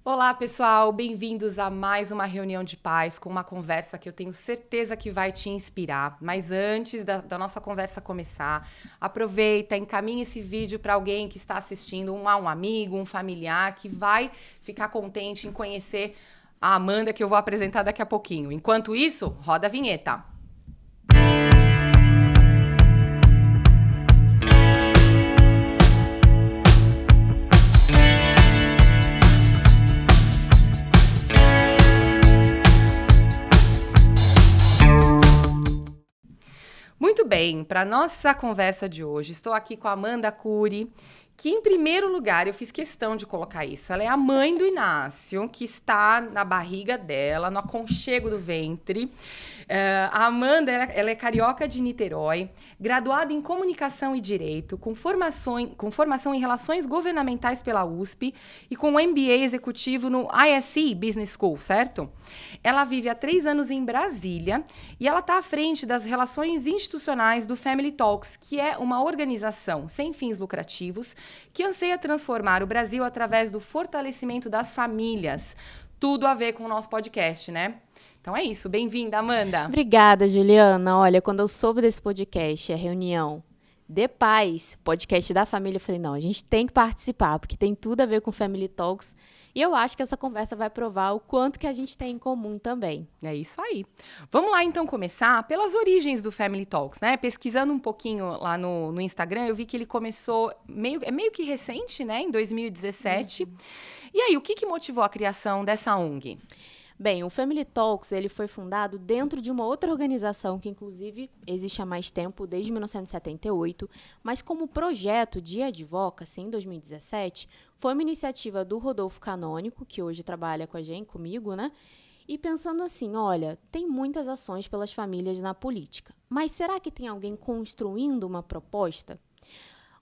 Olá, pessoal! Bem-vindos a mais uma reunião de paz com uma conversa que eu tenho certeza que vai te inspirar. Mas antes da nossa conversa começar, aproveita, encaminhe esse vídeo para alguém que está assistindo, um amigo, um familiar, que vai ficar contente em conhecer a Amanda que eu vou apresentar daqui a pouquinho. Enquanto isso, roda a vinheta. Muito bem, para nossa conversa de hoje, estou aqui com a Amanda Cury, que em primeiro lugar, eu fiz questão de colocar isso, ela é a mãe do Inácio, que está na barriga dela, no aconchego do ventre. A Amanda, ela é carioca de Niterói, graduada em Comunicação e Direito, com formação em Relações Governamentais pela USP e com MBA executivo no ISE Business School, certo? Ela vive há 3 anos em Brasília e ela está à frente das relações institucionais do Family Talks, que é uma organização sem fins lucrativos que anseia transformar o Brasil através do fortalecimento das famílias. Tudo a ver com o nosso podcast, né? Então é isso. Bem-vinda, Amanda. Obrigada, Juliana. Olha, quando eu soube desse podcast, a reunião de pais, podcast da família, eu falei, não, a gente tem que participar, porque tem tudo a ver com Family Talks. E eu acho que essa conversa vai provar o quanto que a gente tem em comum também. É isso aí. Vamos lá, então, começar pelas origens do Family Talks, né? Pesquisando um pouquinho lá no Instagram, eu vi que ele começou meio que recente, né? Em 2017. E aí, o que motivou a criação dessa ONG? Bem, o Family Talks ele foi fundado dentro de uma outra organização que, inclusive, existe há mais tempo, desde 1978, mas como projeto de advocacy, em 2017, foi uma iniciativa do Rodolfo Canônico, que hoje trabalha com a gente, comigo, né? E pensando assim, olha, tem muitas ações pelas famílias na política, mas será que tem alguém construindo uma proposta?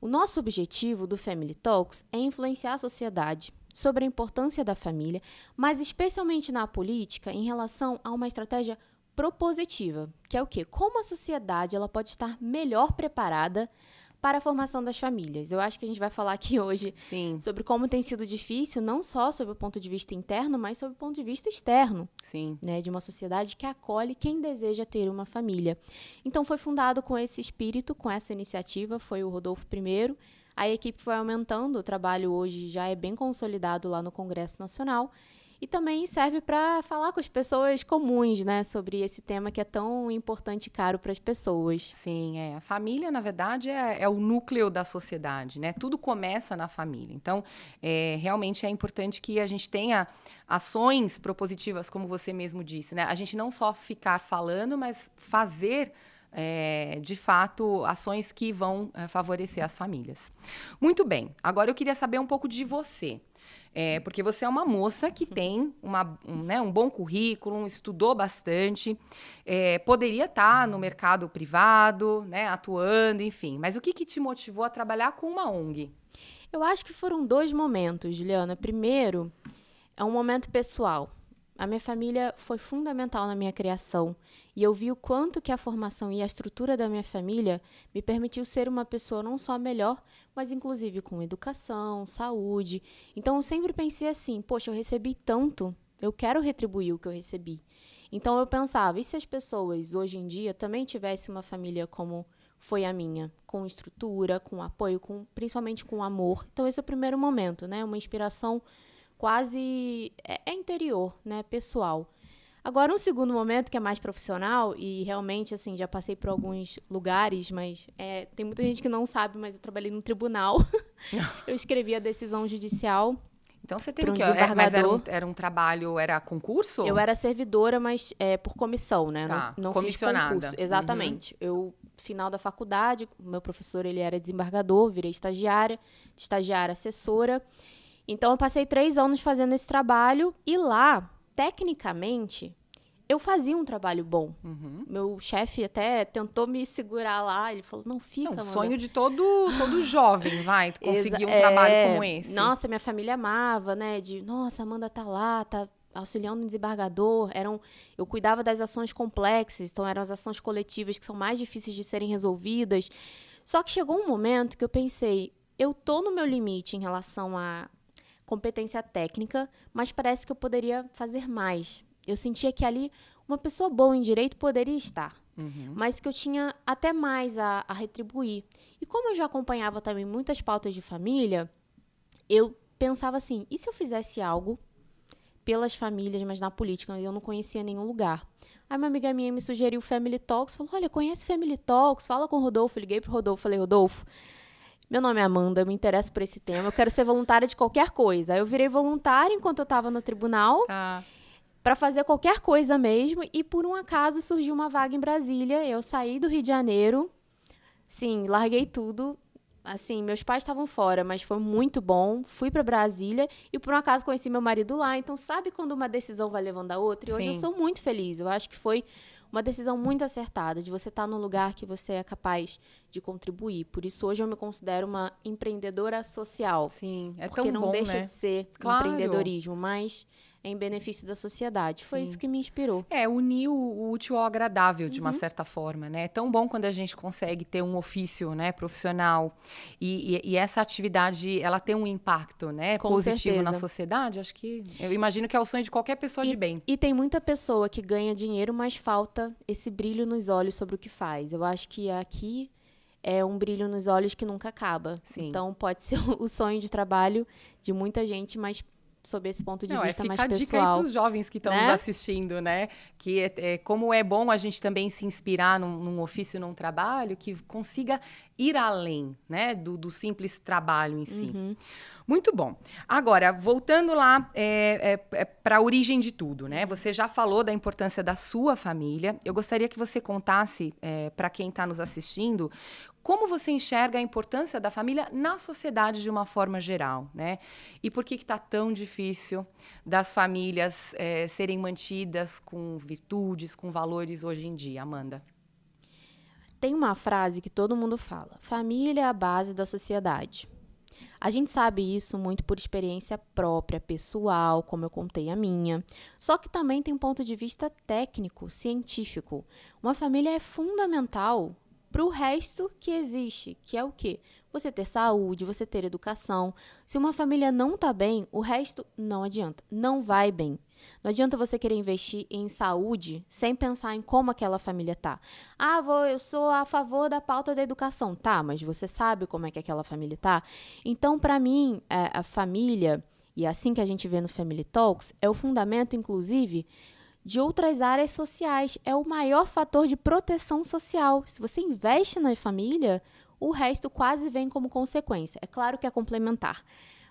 O nosso objetivo do Family Talks é influenciar a sociedade sobre a importância da família, mas especialmente na política em relação a uma estratégia propositiva, que é o quê? Como a sociedade ela pode estar melhor preparada para a formação das famílias. Eu acho que a gente vai falar aqui hoje sobre como tem sido difícil, não só sob o ponto de vista interno, mas sob o ponto de vista externo, né, de uma sociedade que acolhe quem deseja ter uma família. Então, foi fundado com esse espírito, com essa iniciativa, foi o Rodolfo primeiro. A equipe foi aumentando, o trabalho hoje já é bem consolidado lá no Congresso Nacional e também serve para falar com as pessoas comuns, né, sobre esse tema que é tão importante e caro para as pessoas. Sim, a família, na verdade, é o núcleo da sociedade, né? Tudo começa na família. Então, realmente é importante que a gente tenha ações propositivas, como você mesmo disse, né? A gente não só ficar falando, mas fazer de fato, ações que vão favorecer as famílias. Muito bem, agora eu queria saber um pouco de você. Porque você é uma moça que tem um bom currículo, estudou bastante, poderia estar no mercado privado, né, atuando, enfim. Mas o que te motivou a trabalhar com uma ONG? Eu acho que foram 2 momentos, Juliana. Primeiro, é um momento pessoal. A minha família foi fundamental na minha criação e eu vi o quanto que a formação e a estrutura da minha família me permitiu ser uma pessoa não só melhor, mas inclusive com educação, saúde. Então eu sempre pensei assim, poxa, eu recebi tanto, eu quero retribuir o que eu recebi. Então eu pensava, e se as pessoas hoje em dia também tivessem uma família como foi a minha, com estrutura, com apoio, principalmente com amor. Então esse é o primeiro momento, né? Uma inspiração quase interior, né, pessoal. Agora, um segundo momento que é mais profissional e realmente, assim, já passei por alguns lugares, mas tem muita gente que não sabe, mas eu trabalhei no tribunal. Eu escrevi a decisão judicial. Então, você teve que... Mas era um trabalho, era concurso? Eu era servidora, mas por comissão, né? Tá, não comissionada. Fiz concurso. Exatamente. Eu, final da faculdade, meu professor, ele era desembargador, virei estagiária, de estagiária assessora. Então, eu passei 3 anos fazendo esse trabalho e lá, tecnicamente, eu fazia um trabalho bom. Meu chefe até tentou me segurar lá, ele falou, não fica, Amanda. Sonho de todo jovem, vai, conseguir um trabalho como esse. Nossa, minha família amava, né, nossa, Amanda tá lá, tá auxiliando um desembargador. Eu cuidava das ações complexas, então eram as ações coletivas que são mais difíceis de serem resolvidas. Só que chegou um momento que eu pensei, eu tô no meu limite em relação a competência técnica, mas parece que eu poderia fazer mais. Eu sentia que ali uma pessoa boa em direito poderia estar, mas que eu tinha até mais a retribuir. E como eu já acompanhava também muitas pautas de família, eu pensava assim, e se eu fizesse algo pelas famílias, mas na política, eu não conhecia nenhum lugar. Aí uma amiga minha me sugeriu o Family Talks, falou, olha, conhece Family Talks, fala com o Rodolfo. Eu liguei pro Rodolfo, falei, Rodolfo, meu nome é Amanda, eu me interesso por esse tema, eu quero ser voluntária de qualquer coisa. Aí eu virei voluntária enquanto eu estava no tribunal, para fazer qualquer coisa mesmo, e por um acaso surgiu uma vaga em Brasília, eu saí do Rio de Janeiro, sim, larguei tudo, assim, meus pais estavam fora, mas foi muito bom, fui para Brasília e por um acaso conheci meu marido lá, então sabe quando uma decisão vai levando a outra? E hoje eu sou muito feliz, eu acho que foi uma decisão muito acertada, de você estar num lugar que você é capaz de contribuir. Por isso, hoje eu me considero uma empreendedora social. Sim, é tão bom, porque não deixa de ser empreendedorismo, mas em benefício da sociedade. Foi isso que me inspirou. Unir o útil ao agradável, de uma certa forma, né? É tão bom quando a gente consegue ter um ofício, né, profissional e essa atividade, ela tem um impacto, né, positivo na sociedade. Acho que, eu imagino que é o sonho de qualquer pessoa de bem. E tem muita pessoa que ganha dinheiro, mas falta esse brilho nos olhos sobre o que faz. Eu acho que aqui é um brilho nos olhos que nunca acaba. Sim. Então, pode ser o sonho de trabalho de muita gente, mas sob esse ponto de vista mais pessoal. Fica a dica aí para os jovens que estão nos assistindo, né? Que como é bom a gente também se inspirar num ofício, num trabalho, que consiga ir além, né? Do simples trabalho em si. Muito bom. Agora, voltando lá para a origem de tudo, né? Você já falou da importância da sua família. Eu gostaria que você contasse para quem está nos assistindo como você enxerga a importância da família na sociedade de uma forma geral, né? E por que está tão difícil das famílias serem mantidas com virtudes, com valores hoje em dia, Amanda? Tem uma frase que todo mundo fala: família é a base da sociedade. A gente sabe isso muito por experiência própria, pessoal, como eu contei a minha. Só que também tem um ponto de vista técnico, científico. Uma família é fundamental para o resto que existe, que é o quê? Você ter saúde, você ter educação. Se uma família não está bem, o resto não adianta, não vai bem. Não adianta você querer investir em saúde sem pensar em como aquela família tá. Eu sou a favor da pauta da educação. Tá, mas você sabe como é que aquela família tá? Então, para mim, a família, e assim que a gente vê no Family Talks, é o fundamento, inclusive, de outras áreas sociais. É o maior fator de proteção social. Se você investe na família, o resto quase vem como consequência. É claro que é complementar,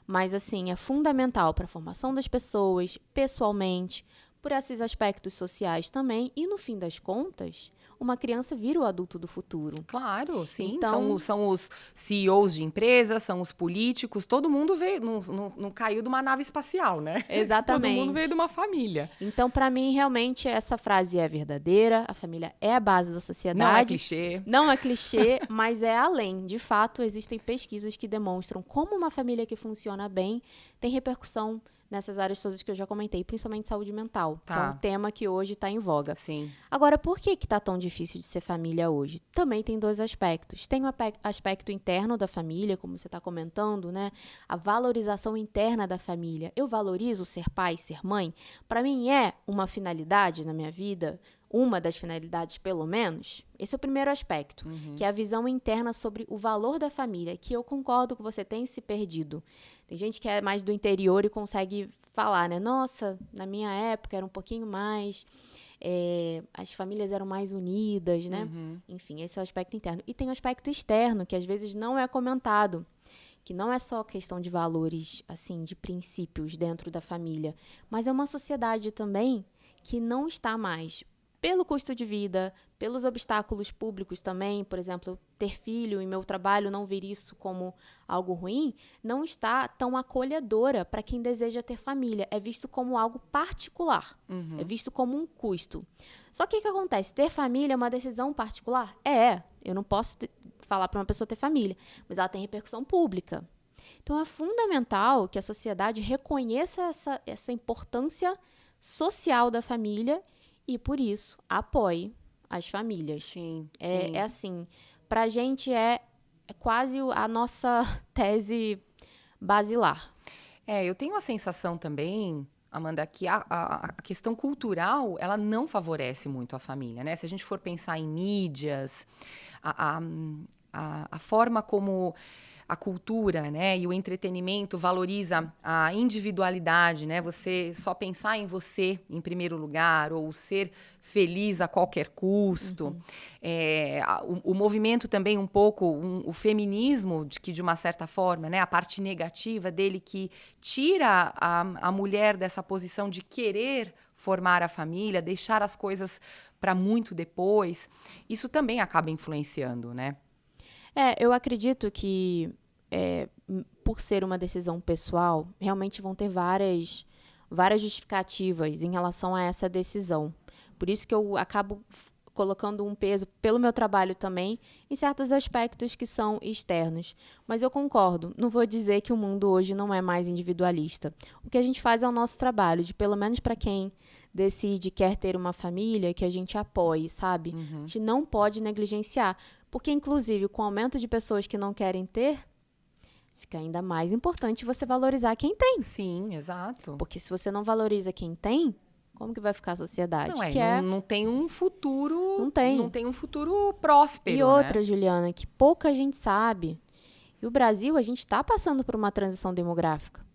mas assim, é fundamental para a formação das pessoas, pessoalmente, por esses aspectos sociais também. E no fim das contas, uma criança vira o adulto do futuro. Claro, sim. Então, são os CEOs de empresas, são os políticos, todo mundo veio, não caiu de uma nave espacial, né? Exatamente. Todo mundo veio de uma família. Então, para mim, realmente, essa frase é verdadeira. A família é a base da sociedade. Não é clichê. Não é clichê, mas é além. De fato, existem pesquisas que demonstram como uma família que funciona bem tem repercussão nessas áreas todas que eu já comentei, principalmente saúde mental, que é um tema que hoje está em voga. Sim. Agora, por que está tão difícil de ser família hoje? Também tem dois aspectos. Tem o aspecto interno da família, como você está comentando, né? A valorização interna da família. Eu valorizo ser pai, ser mãe? Para mim é uma finalidade na minha vida, uma das finalidades, pelo menos. Esse é o primeiro aspecto, que é a visão interna sobre o valor da família, que eu concordo que você tem se perdido. Tem gente que é mais do interior e consegue falar, né? Nossa, na minha época era um pouquinho mais... as famílias eram mais unidas, né? Enfim, esse é o aspecto interno. E tem o aspecto externo, que às vezes não é comentado, que não é só questão de valores, assim, de princípios dentro da família, mas é uma sociedade também que não está mais... pelo custo de vida, pelos obstáculos públicos também, por exemplo, ter filho e meu trabalho não ver isso como algo ruim, não está tão acolhedora para quem deseja ter família. É visto como algo particular, é visto como um custo. Só que o que acontece? Ter família é uma decisão particular? Eu não posso falar para uma pessoa ter família, mas ela tem repercussão pública. Então, é fundamental que a sociedade reconheça essa importância social da família e, por isso, apoie as famílias. Sim. É assim, pra gente é quase a nossa tese basilar. Eu tenho a sensação também, Amanda, que a questão cultural, ela não favorece muito a família, né? Se a gente for pensar em mídias, a forma como a cultura, né, e o entretenimento valoriza a individualidade, né? Você só pensar em você em primeiro lugar ou ser feliz a qualquer custo. O movimento também um pouco, o feminismo, de uma certa forma, né, a parte negativa dele que tira a mulher dessa posição de querer formar a família, deixar as coisas para muito depois. Isso também acaba influenciando, né? Eu acredito que, por ser uma decisão pessoal, realmente vão ter várias justificativas em relação a essa decisão. Por isso que eu acabo colocando um peso, pelo meu trabalho também, em certos aspectos que são externos. Mas eu concordo, não vou dizer que o mundo hoje não é mais individualista. O que a gente faz é o nosso trabalho, de pelo menos para quem decide, quer ter uma família, que a gente apoie, sabe? A gente não pode negligenciar. Porque, inclusive, com o aumento de pessoas que não querem ter, fica ainda mais importante você valorizar quem tem. Sim, exato. Porque se você não valoriza quem tem, como que vai ficar a sociedade? Não tem um futuro... Não tem. Não tem um futuro próspero, E outra, Juliana, que pouca gente sabe. E o Brasil, a gente está passando por uma transição demográfica.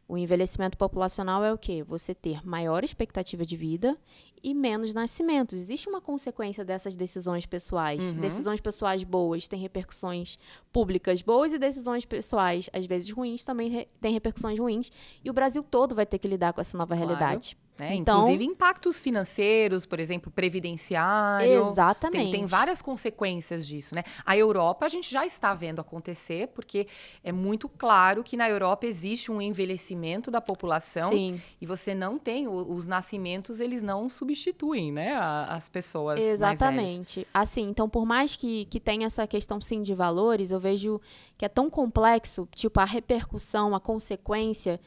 O envelhecimento populacional é o quê? Você ter maior expectativa de vida e menos nascimentos. Existe uma consequência dessas decisões pessoais. Decisões pessoais boas têm repercussões públicas boas e decisões pessoais, às vezes ruins, também têm repercussões ruins. E o Brasil todo vai ter que lidar com essa nova realidade. Então, inclusive impactos financeiros, por exemplo, previdenciário. Exatamente. Tem várias consequências disso, né? A Europa a gente já está vendo acontecer, porque é muito claro que na Europa existe um envelhecimento da população. Sim. E você não tem, os nascimentos, eles não substituem, né, as pessoas Exatamente. mais velhas. Assim, então, por mais que tenha essa questão, sim, de valores, eu vejo que é tão complexo, tipo, a repercussão, a consequência,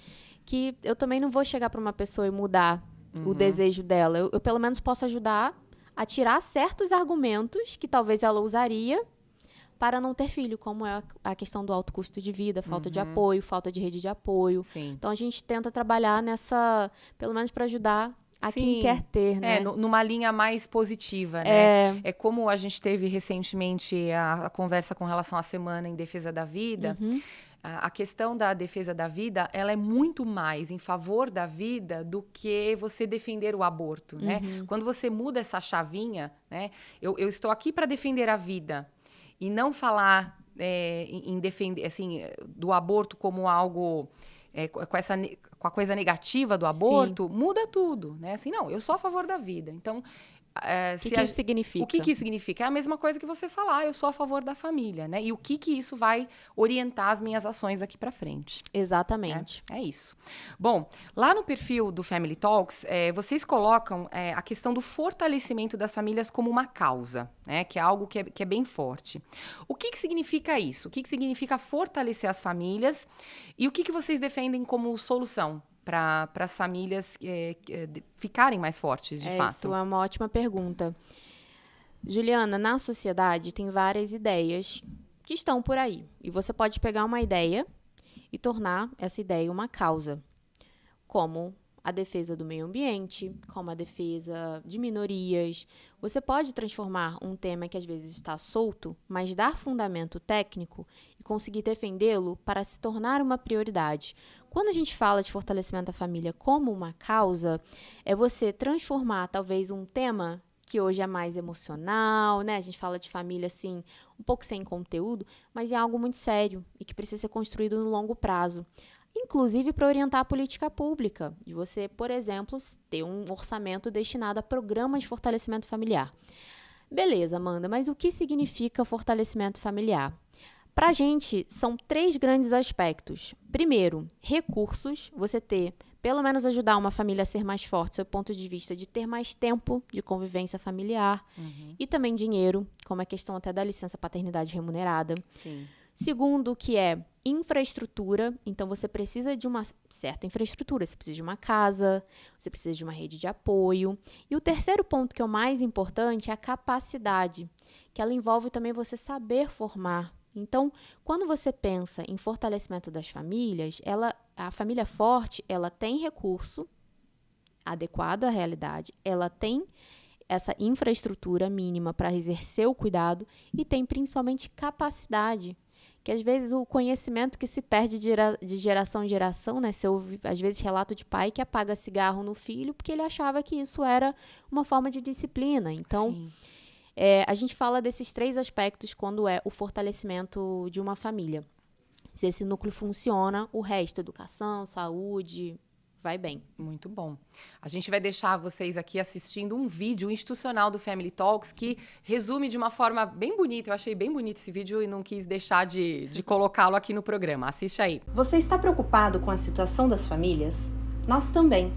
que eu também não vou chegar para uma pessoa e mudar o desejo dela. Eu pelo menos posso ajudar a tirar certos argumentos que talvez ela usaria para não ter filho, como é a questão do alto custo de vida, falta de apoio, falta de rede de apoio. Sim. Então, a gente tenta trabalhar nessa, pelo menos para ajudar a quem quer ter, né? Numa linha mais positiva, né? É como a gente teve recentemente a conversa com relação à Semana em Defesa da Vida. A questão da defesa da vida, ela é muito mais em favor da vida do que você defender o aborto, né? Quando você muda essa chavinha, né? Eu estou aqui para defender a vida e não falar em defender, assim, do aborto como algo... com a coisa negativa do aborto, muda tudo, né? Assim, não, eu sou a favor da vida. Então, o que isso significa? O que isso significa? É a mesma coisa que você falar, eu sou a favor da família, né? E o que isso vai orientar as minhas ações daqui para frente. Exatamente. É isso. Bom, lá no perfil do Family Talks, vocês colocam a questão do fortalecimento das famílias como uma causa, né? Que é algo que é bem forte. O que significa isso? O que significa fortalecer as famílias? E o que vocês defendem como solução para as famílias ficarem mais fortes, de fato? Isso é uma ótima pergunta. Juliana, na sociedade tem várias ideias que estão por aí. E você pode pegar uma ideia e tornar essa ideia uma causa, como a defesa do meio ambiente, como a defesa de minorias. Você pode transformar um tema que às vezes está solto, mas dar fundamento técnico e conseguir defendê-lo para se tornar uma prioridade. Quando a gente fala de fortalecimento da família como uma causa, é você transformar talvez um tema que hoje é mais emocional, né? A gente fala de família assim, um pouco sem conteúdo, mas é algo muito sério e que precisa ser construído no longo prazo. Inclusive para orientar a política pública, de você, por exemplo, ter um orçamento destinado a programas de fortalecimento familiar. Beleza, Amanda, mas o que significa fortalecimento familiar? Para a gente, são 3 grandes aspectos. Primeiro, recursos, você ter, pelo menos ajudar uma família a ser mais forte, do ponto de vista de ter mais tempo de convivência familiar. E também dinheiro, como a questão até da licença paternidade remunerada. Sim. Segundo, que é infraestrutura. Então, você precisa de uma certa infraestrutura. Você precisa de uma casa, você precisa de uma rede de apoio. E o terceiro ponto, que é o mais importante, é a capacidade, que ela envolve também você saber formar. Então, quando você pensa em fortalecimento das famílias, a família forte, ela tem recurso adequado à realidade, ela tem essa infraestrutura mínima para exercer o cuidado e tem principalmente capacidade, que às vezes o conhecimento que se perde de geração em geração, né? Você ouve, às vezes, relato de pai que apaga cigarro no filho porque ele achava que isso era uma forma de disciplina. Então, a gente fala desses 3 aspectos quando é o fortalecimento de uma família. Se esse núcleo funciona, o resto, educação, saúde, vai bem. Muito bom. A gente vai deixar vocês aqui assistindo um vídeo institucional do Family Talks que resume de uma forma bem bonita. Eu achei bem bonito esse vídeo e não quis deixar de colocá-lo aqui no programa. Assiste aí. Você está preocupado com a situação das famílias? Nós também.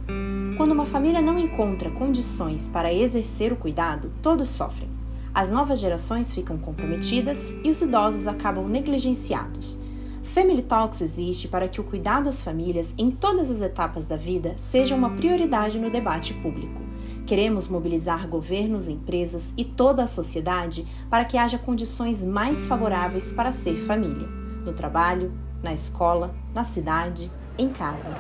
Quando uma família não encontra condições para exercer o cuidado, todos sofrem. As novas gerações ficam comprometidas e os idosos acabam negligenciados. Family Talks existe para que o cuidado às famílias em todas as etapas da vida seja uma prioridade no debate público. Queremos mobilizar governos, empresas e toda a sociedade para que haja condições mais favoráveis para ser família, no trabalho, na escola, na cidade, em casa.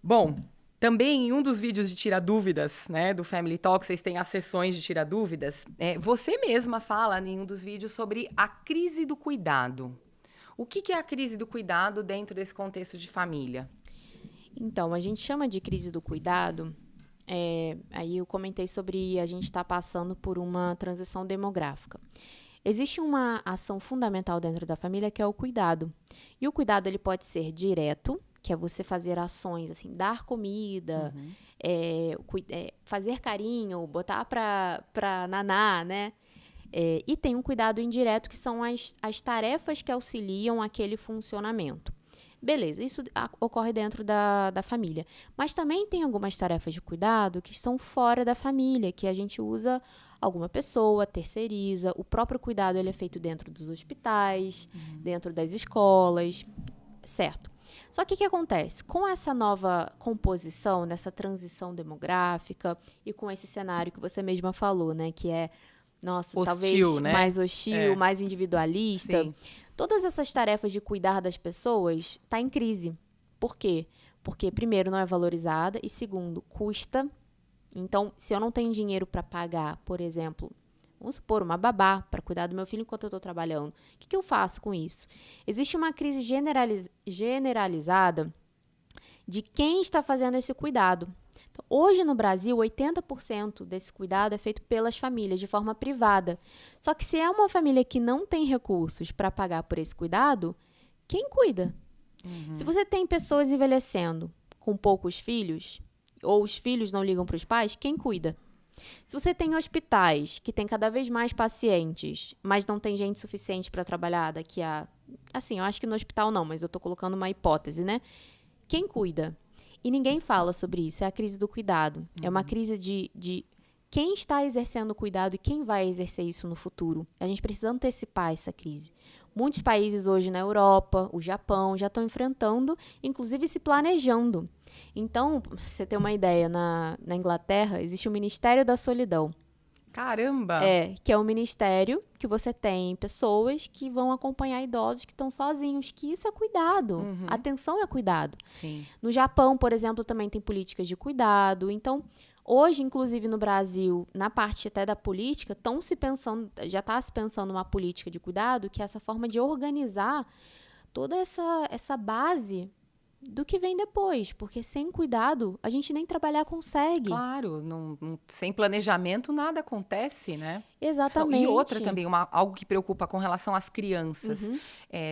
Bom, também em um dos vídeos de Tira Dúvidas, né, do Family Talk, vocês têm as sessões de Tira Dúvidas, você mesma fala em um dos vídeos sobre a crise do cuidado. O que é a crise do cuidado dentro desse contexto de família? Então, a gente chama de crise do cuidado, aí eu comentei sobre a gente estar passando por uma transição demográfica. Existe uma ação fundamental dentro da família que é o cuidado. E o cuidado ele pode ser direto, que é você fazer ações, assim, dar comida, fazer carinho, botar pra naná, né? E tem um cuidado indireto, que são as tarefas que auxiliam aquele funcionamento. Beleza, isso ocorre dentro da família. Mas também tem algumas tarefas de cuidado que estão fora da família, que a gente usa alguma pessoa, terceiriza. O próprio cuidado ele é feito dentro dos hospitais, dentro das escolas, certo? Só que o que acontece? Com essa nova composição, nessa transição demográfica e com esse cenário que você mesma falou, né? Que é, nossa, hostil, talvez né? mais hostil, mais individualista. Sim. Todas essas tarefas de cuidar das pessoas tá em crise. Por quê? Porque, primeiro, não é valorizada e, segundo, custa. Então, se eu não tenho dinheiro para pagar, por exemplo, vamos supor, uma babá para cuidar do meu filho enquanto eu estou trabalhando. O que eu faço com isso? Existe uma crise generalizada de quem está fazendo esse cuidado. Então, hoje no Brasil, 80% desse cuidado é feito pelas famílias, de forma privada. Só que se é uma família que não tem recursos para pagar por esse cuidado, quem cuida? Se você tem pessoas envelhecendo com poucos filhos, ou os filhos não ligam para os pais, quem cuida? Se você tem hospitais que tem cada vez mais pacientes, mas não tem gente suficiente para trabalhar daqui a... Assim, eu acho que no hospital não, mas eu estou colocando uma hipótese, né? Quem cuida? E ninguém fala sobre isso, é a crise do cuidado. É uma crise de quem está exercendo o cuidado e quem vai exercer isso no futuro. A gente precisa antecipar essa crise. Muitos países hoje na Europa, o Japão, já estão enfrentando, inclusive se planejando. Então, pra você ter uma ideia, na Inglaterra existe o Ministério da Solidão. Caramba! Que é um ministério que você tem pessoas que vão acompanhar idosos que estão sozinhos, que isso é cuidado. Atenção é cuidado. Sim. No Japão, por exemplo, também tem políticas de cuidado. Então, hoje, inclusive no Brasil, na parte até da política, já está se pensando uma política de cuidado, que é essa forma de organizar toda essa base do que vem depois, porque sem cuidado a gente nem trabalhar consegue. Claro, sem planejamento nada acontece, né? Exatamente. E outra também, algo que preocupa com relação às crianças.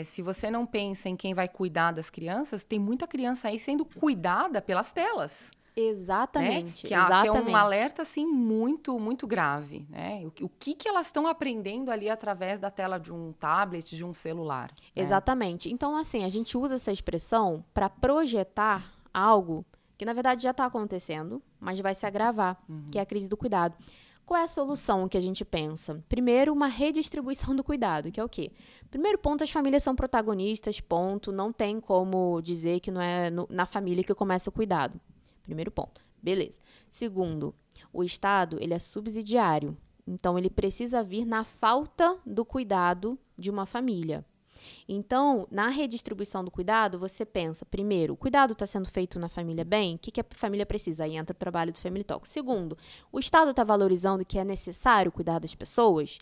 Se você não pensa em quem vai cuidar das crianças, tem muita criança aí sendo cuidada pelas telas. Exatamente. Né? Que é um alerta, assim, muito, muito grave, né? O que elas estão aprendendo ali através da tela de um tablet, de um celular. Exatamente. Então, assim, a gente usa essa expressão para projetar algo que, na verdade, já está acontecendo, mas vai se agravar, que é a crise do cuidado. Qual é a solução que a gente pensa? Primeiro, uma redistribuição do cuidado, que é o quê? Primeiro ponto, as famílias são protagonistas, ponto. Não tem como dizer que não é na família que começa o cuidado. Primeiro ponto. Beleza. Segundo, o Estado, ele é subsidiário. Então, ele precisa vir na falta do cuidado de uma família. Então, na redistribuição do cuidado, você pensa, primeiro, o cuidado está sendo feito na família bem? O que a família precisa? Aí entra o trabalho do Family Talk. Segundo, o Estado está valorizando que é necessário cuidar das pessoas?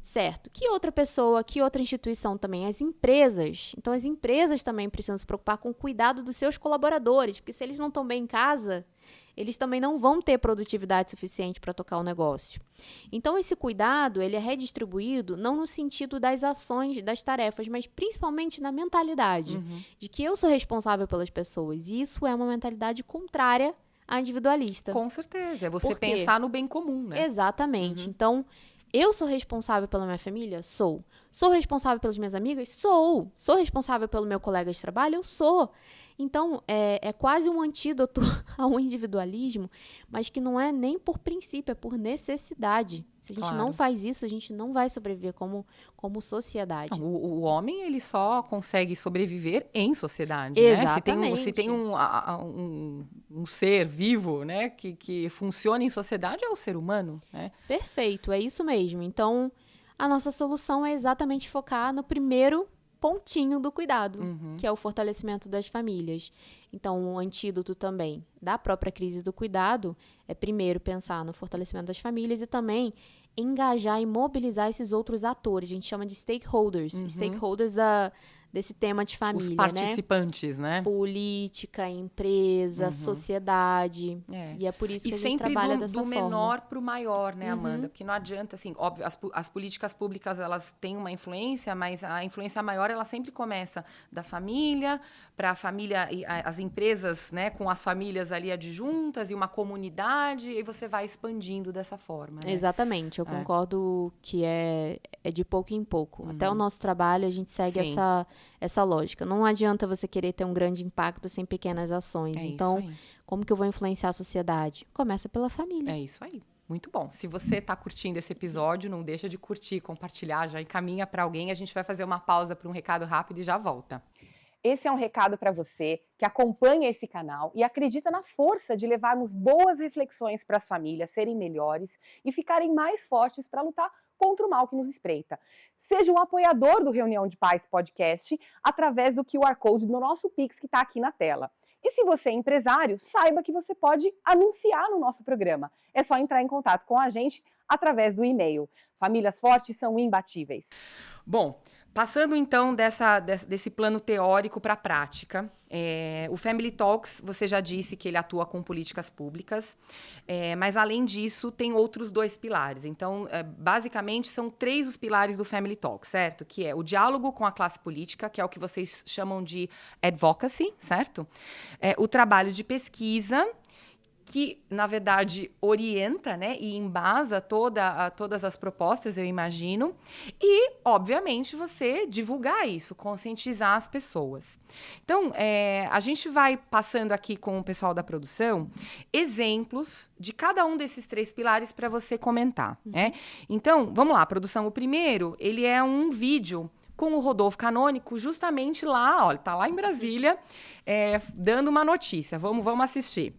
Certo. Que outra pessoa, que outra instituição também? As empresas. Então, as empresas também precisam se preocupar com o cuidado dos seus colaboradores, porque se eles não estão bem em casa, eles também não vão ter produtividade suficiente para tocar o negócio. Então, esse cuidado, ele é redistribuído não no sentido das ações, das tarefas, mas principalmente na mentalidade de que eu sou responsável pelas pessoas. E isso é uma mentalidade contrária à individualista. Com certeza. É você Por quê? pensar no bem comum, né? Exatamente. Então, eu sou responsável pela minha família? Sou. Sou responsável pelas minhas amigas? Sou. Sou responsável pelo meu colega de trabalho? Eu sou. Então, é quase um antídoto ao individualismo, mas que não é nem por princípio, é por necessidade. Se a gente não faz isso, a gente não vai sobreviver como sociedade. Não, o homem, ele só consegue sobreviver em sociedade, Exatamente. né? Se tem um ser vivo, né, que funciona em sociedade, é o ser humano, né? Perfeito, é isso mesmo. Então, a nossa solução é exatamente focar no primeiro pontinho do cuidado, que é o fortalecimento das famílias. Então, um antídoto também da própria crise do cuidado é, primeiro, pensar no fortalecimento das famílias e também engajar e mobilizar esses outros atores. A gente chama de stakeholders. Stakeholders desse tema de família, os participantes, né? Política, empresa, sociedade. E é por isso que a gente trabalha dessa forma. E sempre do menor para o maior, né, Amanda? Porque não adianta, assim, óbvio, as políticas públicas, elas têm uma influência, mas a influência maior, ela sempre começa da família, para a família, as empresas, né, com as famílias ali adjuntas e uma comunidade, e você vai expandindo dessa forma, né? Exatamente, eu concordo que é de pouco em pouco. Até o nosso trabalho, a gente segue essa lógica. Não adianta você querer ter um grande impacto sem pequenas ações. Então, como que eu vou influenciar a sociedade? Começa pela família. É isso aí. Muito bom. Se você está curtindo esse episódio, não deixa de curtir, compartilhar, já encaminha para alguém. A gente vai fazer uma pausa para um recado rápido e já volta. Esse é um recado para você que acompanha esse canal e acredita na força de levarmos boas reflexões para as famílias serem melhores e ficarem mais fortes para lutar contra o mal que nos espreita. Seja um apoiador do Reunião de Pais Podcast através do QR Code do nosso Pix que está aqui na tela. E se você é empresário, saiba que você pode anunciar no nosso programa. É só entrar em contato com a gente através do e-mail. Famílias fortes são imbatíveis. Bom, passando então desse plano teórico para a prática, o Family Talks, você já disse que ele atua com políticas públicas, mas além disso tem outros 2 pilares. Então, basicamente, são 3 os pilares do Family Talks, certo? Que é o diálogo com a classe política, que é o que vocês chamam de advocacy, certo? O trabalho de pesquisa, que, na verdade, orienta, né, e embasa todas as propostas, eu imagino. E, obviamente, você divulgar isso, conscientizar as pessoas. Então, a gente vai passando aqui com o pessoal da produção exemplos de cada um desses 3 pilares para você comentar, né? Então, vamos lá, produção. O primeiro, ele é um vídeo com o Rodolfo Canônico, justamente lá, olha, tá lá em Brasília, dando uma notícia. Vamos assistir.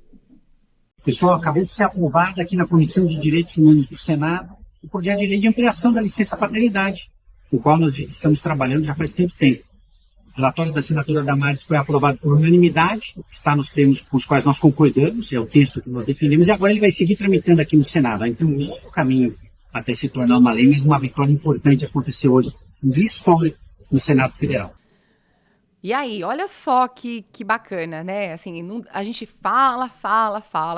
Pessoal, acabou de ser aprovado aqui na Comissão de Direitos Humanos do Senado o projeto de lei de ampliação da licença paternidade, o qual nós estamos trabalhando já faz tanto tempo. O relatório da senadora Damares foi aprovado por unanimidade, está nos termos com os quais nós concordamos, é o texto que nós defendemos, e agora ele vai seguir tramitando aqui no Senado. Então, um longo caminho até se tornar uma lei, mas uma vitória importante aconteceu hoje, um dia histórico no Senado Federal. E aí, olha só que bacana, né? Assim, a gente fala,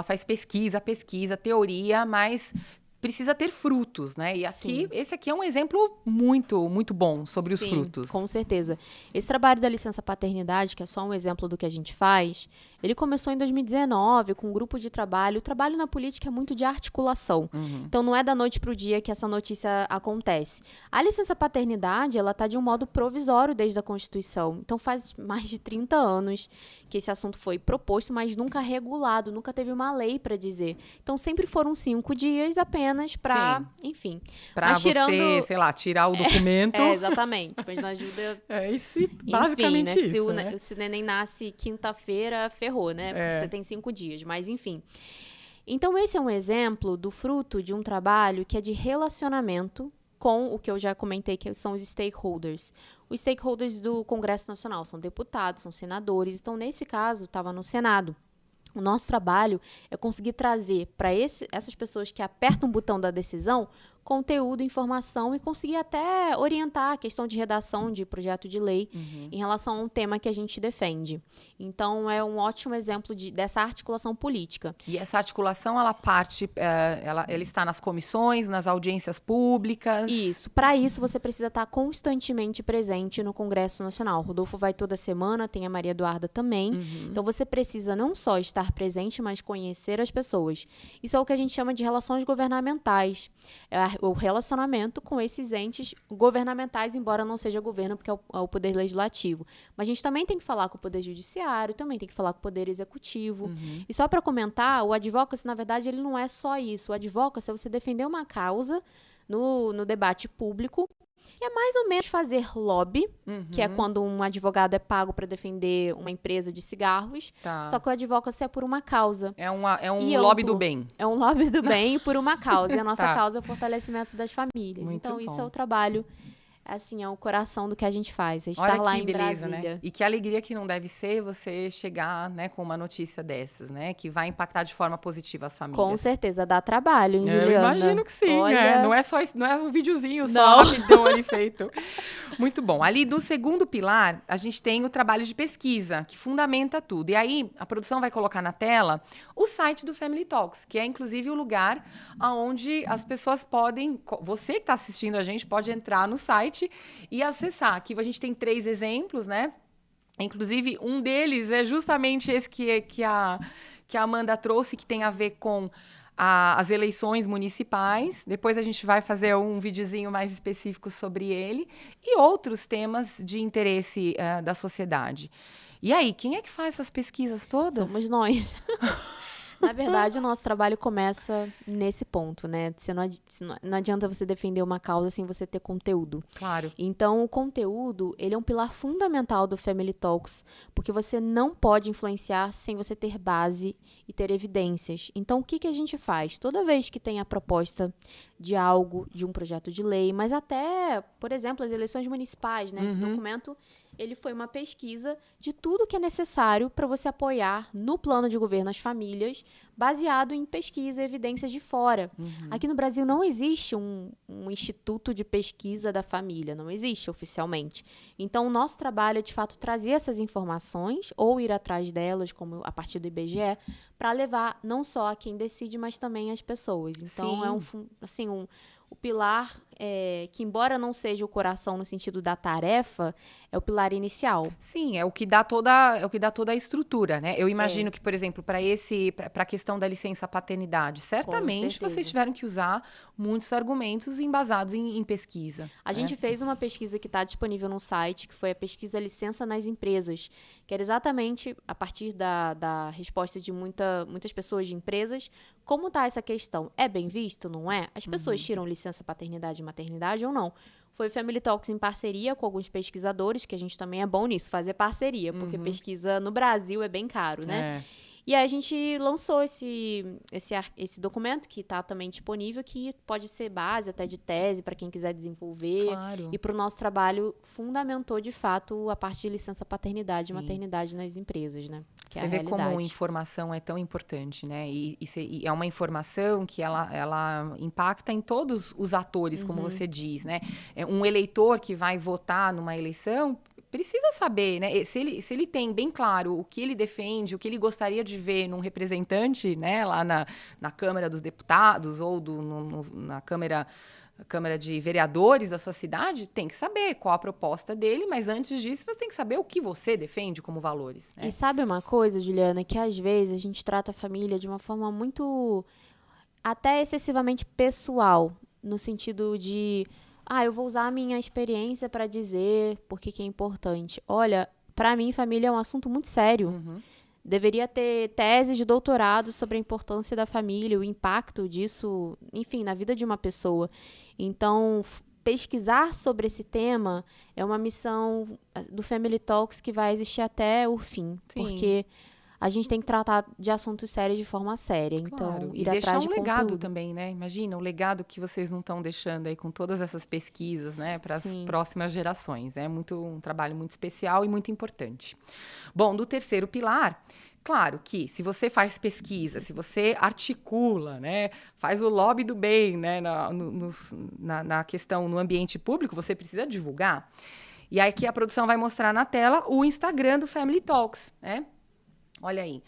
faz pesquisa, teoria, mas precisa ter frutos, né? E aqui, esse aqui é um exemplo muito, muito bom sobre os frutos. Com certeza. Esse trabalho da licença paternidade, que é só um exemplo do que a gente faz, ele começou em 2019 com um grupo de trabalho. O trabalho na política é muito de articulação. Então, não é da noite para o dia que essa notícia acontece. A licença paternidade, ela está de um modo provisório desde a Constituição. Então, faz mais de 30 anos que esse assunto foi proposto, mas nunca regulado, nunca teve uma lei para dizer. Então, sempre foram 5 dias apenas para, enfim. Para você, sei lá, tirar o documento. Exatamente. Mas não ajuda... isso, basicamente enfim, né? isso, né? Se o neném nasce quinta-feira, ferrou, né? Porque você tem 5 dias, mas enfim. Então, esse é um exemplo do fruto de um trabalho que é de relacionamento com o que eu já comentei, que são os stakeholders. Os stakeholders do Congresso Nacional são deputados, são senadores. Então, nesse caso, estava no Senado. O nosso trabalho é conseguir trazer para essas pessoas que apertam o botão da decisão conteúdo, informação e conseguir até orientar a questão de redação de projeto de lei em relação a um tema que a gente defende. Então, é um ótimo exemplo dessa articulação política. E essa articulação, ela parte, ela está nas comissões, nas audiências públicas? Isso. Para isso, você precisa estar constantemente presente no Congresso Nacional. O Rodolfo vai toda semana, tem a Maria Eduarda também. Então, você precisa não só estar presente, mas conhecer as pessoas. Isso é o que a gente chama de relações governamentais. O relacionamento com esses entes governamentais, embora não seja governo, porque é o poder legislativo. Mas a gente também tem que falar com o poder judiciário, também tem que falar com o poder executivo. E só para comentar, o advocacy, na verdade, ele não é só isso. O advocacy é você defender uma causa no debate público. E é mais ou menos fazer lobby, que é quando um advogado é pago para defender uma empresa de cigarros. Tá. Só que o advocacy é por uma causa. É um lobby do bem. É um lobby do bem por uma causa. E a nossa Tá. causa é o fortalecimento das famílias. Muito então, bom. isso é o trabalho, assim, é o coração do que a gente faz. É estar Olha lá que em beleza, Brasília. né? E que alegria que não deve ser você chegar, né, com uma notícia dessas, né? Que vai impactar de forma positiva as famílias. Com certeza, dá trabalho, hein, Eu Juliana? imagino que sim, Olha... né? Não é um videozinho só Não. rapidão ali feito. Muito bom. Ali do segundo pilar, a gente tem o trabalho de pesquisa, que fundamenta tudo. E aí, a produção vai colocar na tela o site do Family Talks, que é inclusive o lugar onde as pessoas podem... Você que está assistindo a gente pode entrar no site e acessar. Aqui a gente tem 3 exemplos, né? Inclusive, um deles é justamente esse que a Amanda trouxe, que tem a ver com as eleições municipais. Depois a gente vai fazer um videozinho mais específico sobre ele. E outros temas de interesse da sociedade. E aí, quem é que faz essas pesquisas todas? Somos nós. Na verdade, o nosso trabalho começa nesse ponto, né? Não adianta você defender uma causa sem você ter conteúdo. Claro. Então, o conteúdo, ele é um pilar fundamental do Family Talks, porque você não pode influenciar sem você ter base e ter evidências. Então, o que a gente faz? Toda vez que tem a proposta de algo, de um projeto de lei, mas até, por exemplo, as eleições municipais, né? Esse documento, ele foi uma pesquisa de tudo que é necessário para você apoiar no plano de governo as famílias, baseado em pesquisa e evidências de fora. Aqui no Brasil não existe um instituto de pesquisa da família, não existe oficialmente. Então, o nosso trabalho é, de fato, trazer essas informações ou ir atrás delas, como a partir do IBGE, para levar não só a quem decide, mas também as pessoas. Então, Sim. O pilar, que embora não seja o coração no sentido da tarefa, é o pilar inicial. Sim, é o que dá toda a estrutura, né? Eu imagino que, por exemplo, para a questão da licença paternidade, certamente certeza. vocês tiveram que usar muitos argumentos embasados em pesquisa. A gente fez uma pesquisa que está disponível no site, que foi a pesquisa Licença nas Empresas, que era exatamente a partir da resposta de muitas pessoas de empresas, como está essa questão? É bem visto, não é? As pessoas tiram licença paternidade e maternidade ou não? Foi o Family Talks em parceria com alguns pesquisadores, que a gente também é bom nisso, fazer parceria, porque pesquisa no Brasil é bem caro, né? E aí a gente lançou esse documento, que está também disponível, que pode ser base até de tese para quem quiser desenvolver. Claro. E para o nosso trabalho fundamentou, de fato, a parte de licença paternidade Sim. e maternidade nas empresas, né? Que Você é a vê realidade. como informação é tão importante, né? E é uma informação que ela impacta em todos os atores, como você diz, né? Um eleitor que vai votar numa eleição precisa saber, né? Se ele tem bem claro o que ele defende, o que ele gostaria de ver num representante, né? Lá na Câmara dos Deputados ou na Câmara de Vereadores da sua cidade, tem que saber qual a proposta dele, mas antes disso você tem que saber o que você defende como valores. Né? E sabe uma coisa, Juliana, que às vezes a gente trata a família de uma forma muito, até excessivamente pessoal, no sentido de, eu vou usar a minha experiência para dizer por que é importante. Olha, para mim, família é um assunto muito sério. Deveria ter teses de doutorado sobre a importância da família, o impacto disso, enfim, na vida de uma pessoa. Então, pesquisar sobre esse tema é uma missão do Family Talks que vai existir até o fim. Sim. Porque a gente tem que tratar de assuntos sérios de forma séria. Claro. Então, E ir deixar atrás de um legado conteúdo. também, né? Imagina o legado que vocês não estão deixando aí com todas essas pesquisas, né? Para as Sim. próximas gerações. É um trabalho muito especial e muito importante. Bom, do terceiro pilar, claro que se você faz pesquisa, se você articula, né, faz o lobby do bem, né, na questão no ambiente público, você precisa divulgar. E aí aqui a produção vai mostrar na tela o Instagram do Family Talks, né? Olha aí,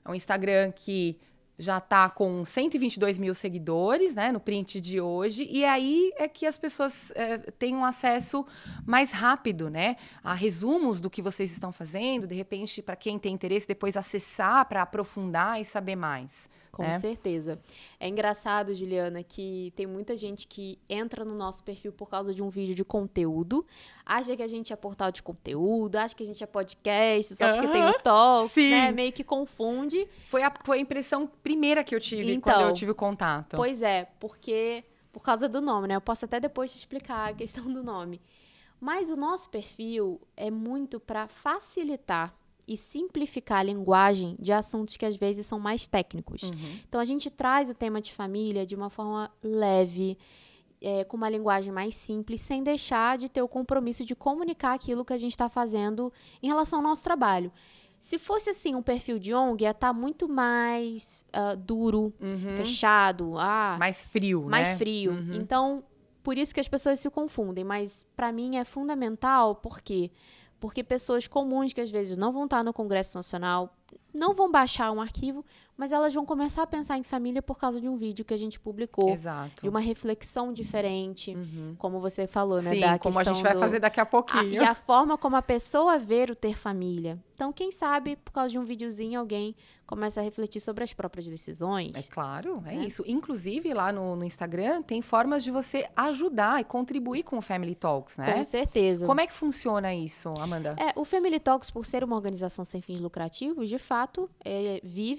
é um Instagram que já está com 122 mil seguidores, né, no print de hoje, e aí é que as pessoas têm um acesso mais rápido, né, a resumos do que vocês estão fazendo, de repente, para quem tem interesse, depois acessar para aprofundar e saber mais. Com certeza. É engraçado, Juliana, que tem muita gente que entra no nosso perfil por causa de um vídeo de conteúdo, acha que a gente é portal de conteúdo, acha que a gente é podcast, só porque tem o Talks, né? Meio que confunde. Foi a impressão primeira que eu tive Então, quando eu tive o contato. Pois é, porque por causa do nome, né? Eu posso até depois te explicar a questão do nome. Mas o nosso perfil é muito para facilitar e simplificar a linguagem de assuntos que às vezes são mais técnicos. Então, a gente traz o tema de família de uma forma leve, com uma linguagem mais simples, sem deixar de ter o compromisso de comunicar aquilo que a gente está fazendo em relação ao nosso trabalho. Se fosse, assim, um perfil de ONG, ia estar muito mais duro, fechado. Mais frio, mais né? frio. Então, por isso que as pessoas se confundem. Mas, para mim, é fundamental, por quê? Porque pessoas comuns que às vezes não vão estar no Congresso Nacional, não vão baixar um arquivo, mas elas vão começar a pensar em família por causa de um vídeo que a gente publicou. Exato. De uma reflexão diferente, como você falou, né? Sim, da como a questão gente vai fazer daqui a pouquinho. E a forma como a pessoa vê o ter família. Então, quem sabe, por causa de um videozinho, alguém começa a refletir sobre as próprias decisões. É claro, é isso. Inclusive, lá no Instagram, tem formas de você ajudar e contribuir com o Family Talks, né? Com certeza. Como é que funciona isso, Amanda? O Family Talks, por ser uma organização sem fins lucrativos, de fato,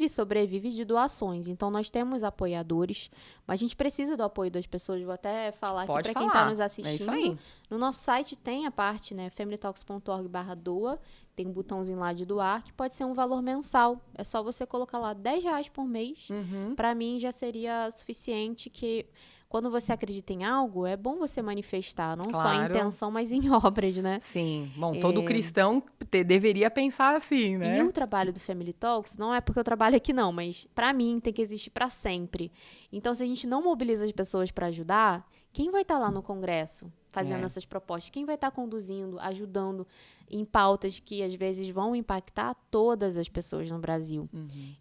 sobrevive de doações. Então, nós temos apoiadores, mas a gente precisa do apoio das pessoas. Vou até falar aqui para quem está nos assistindo. É isso aí. No nosso site tem a parte, né, familytalks.org/doa, tem um botãozinho lá de doar, que pode ser um valor mensal. É só você colocar lá R$10 por mês. Para mim, já seria suficiente, que quando você acredita em algo, é bom você manifestar, não só em intenção, mas em obras, né? Sim. Bom, todo cristão deveria pensar assim, né? E o trabalho do Family Talks, não é porque eu trabalho aqui não, mas para mim tem que existir para sempre. Então, se a gente não mobiliza as pessoas para ajudar, quem vai estar lá no Congresso fazendo essas propostas? Quem vai estar conduzindo, ajudando em pautas que às vezes vão impactar todas as pessoas no Brasil?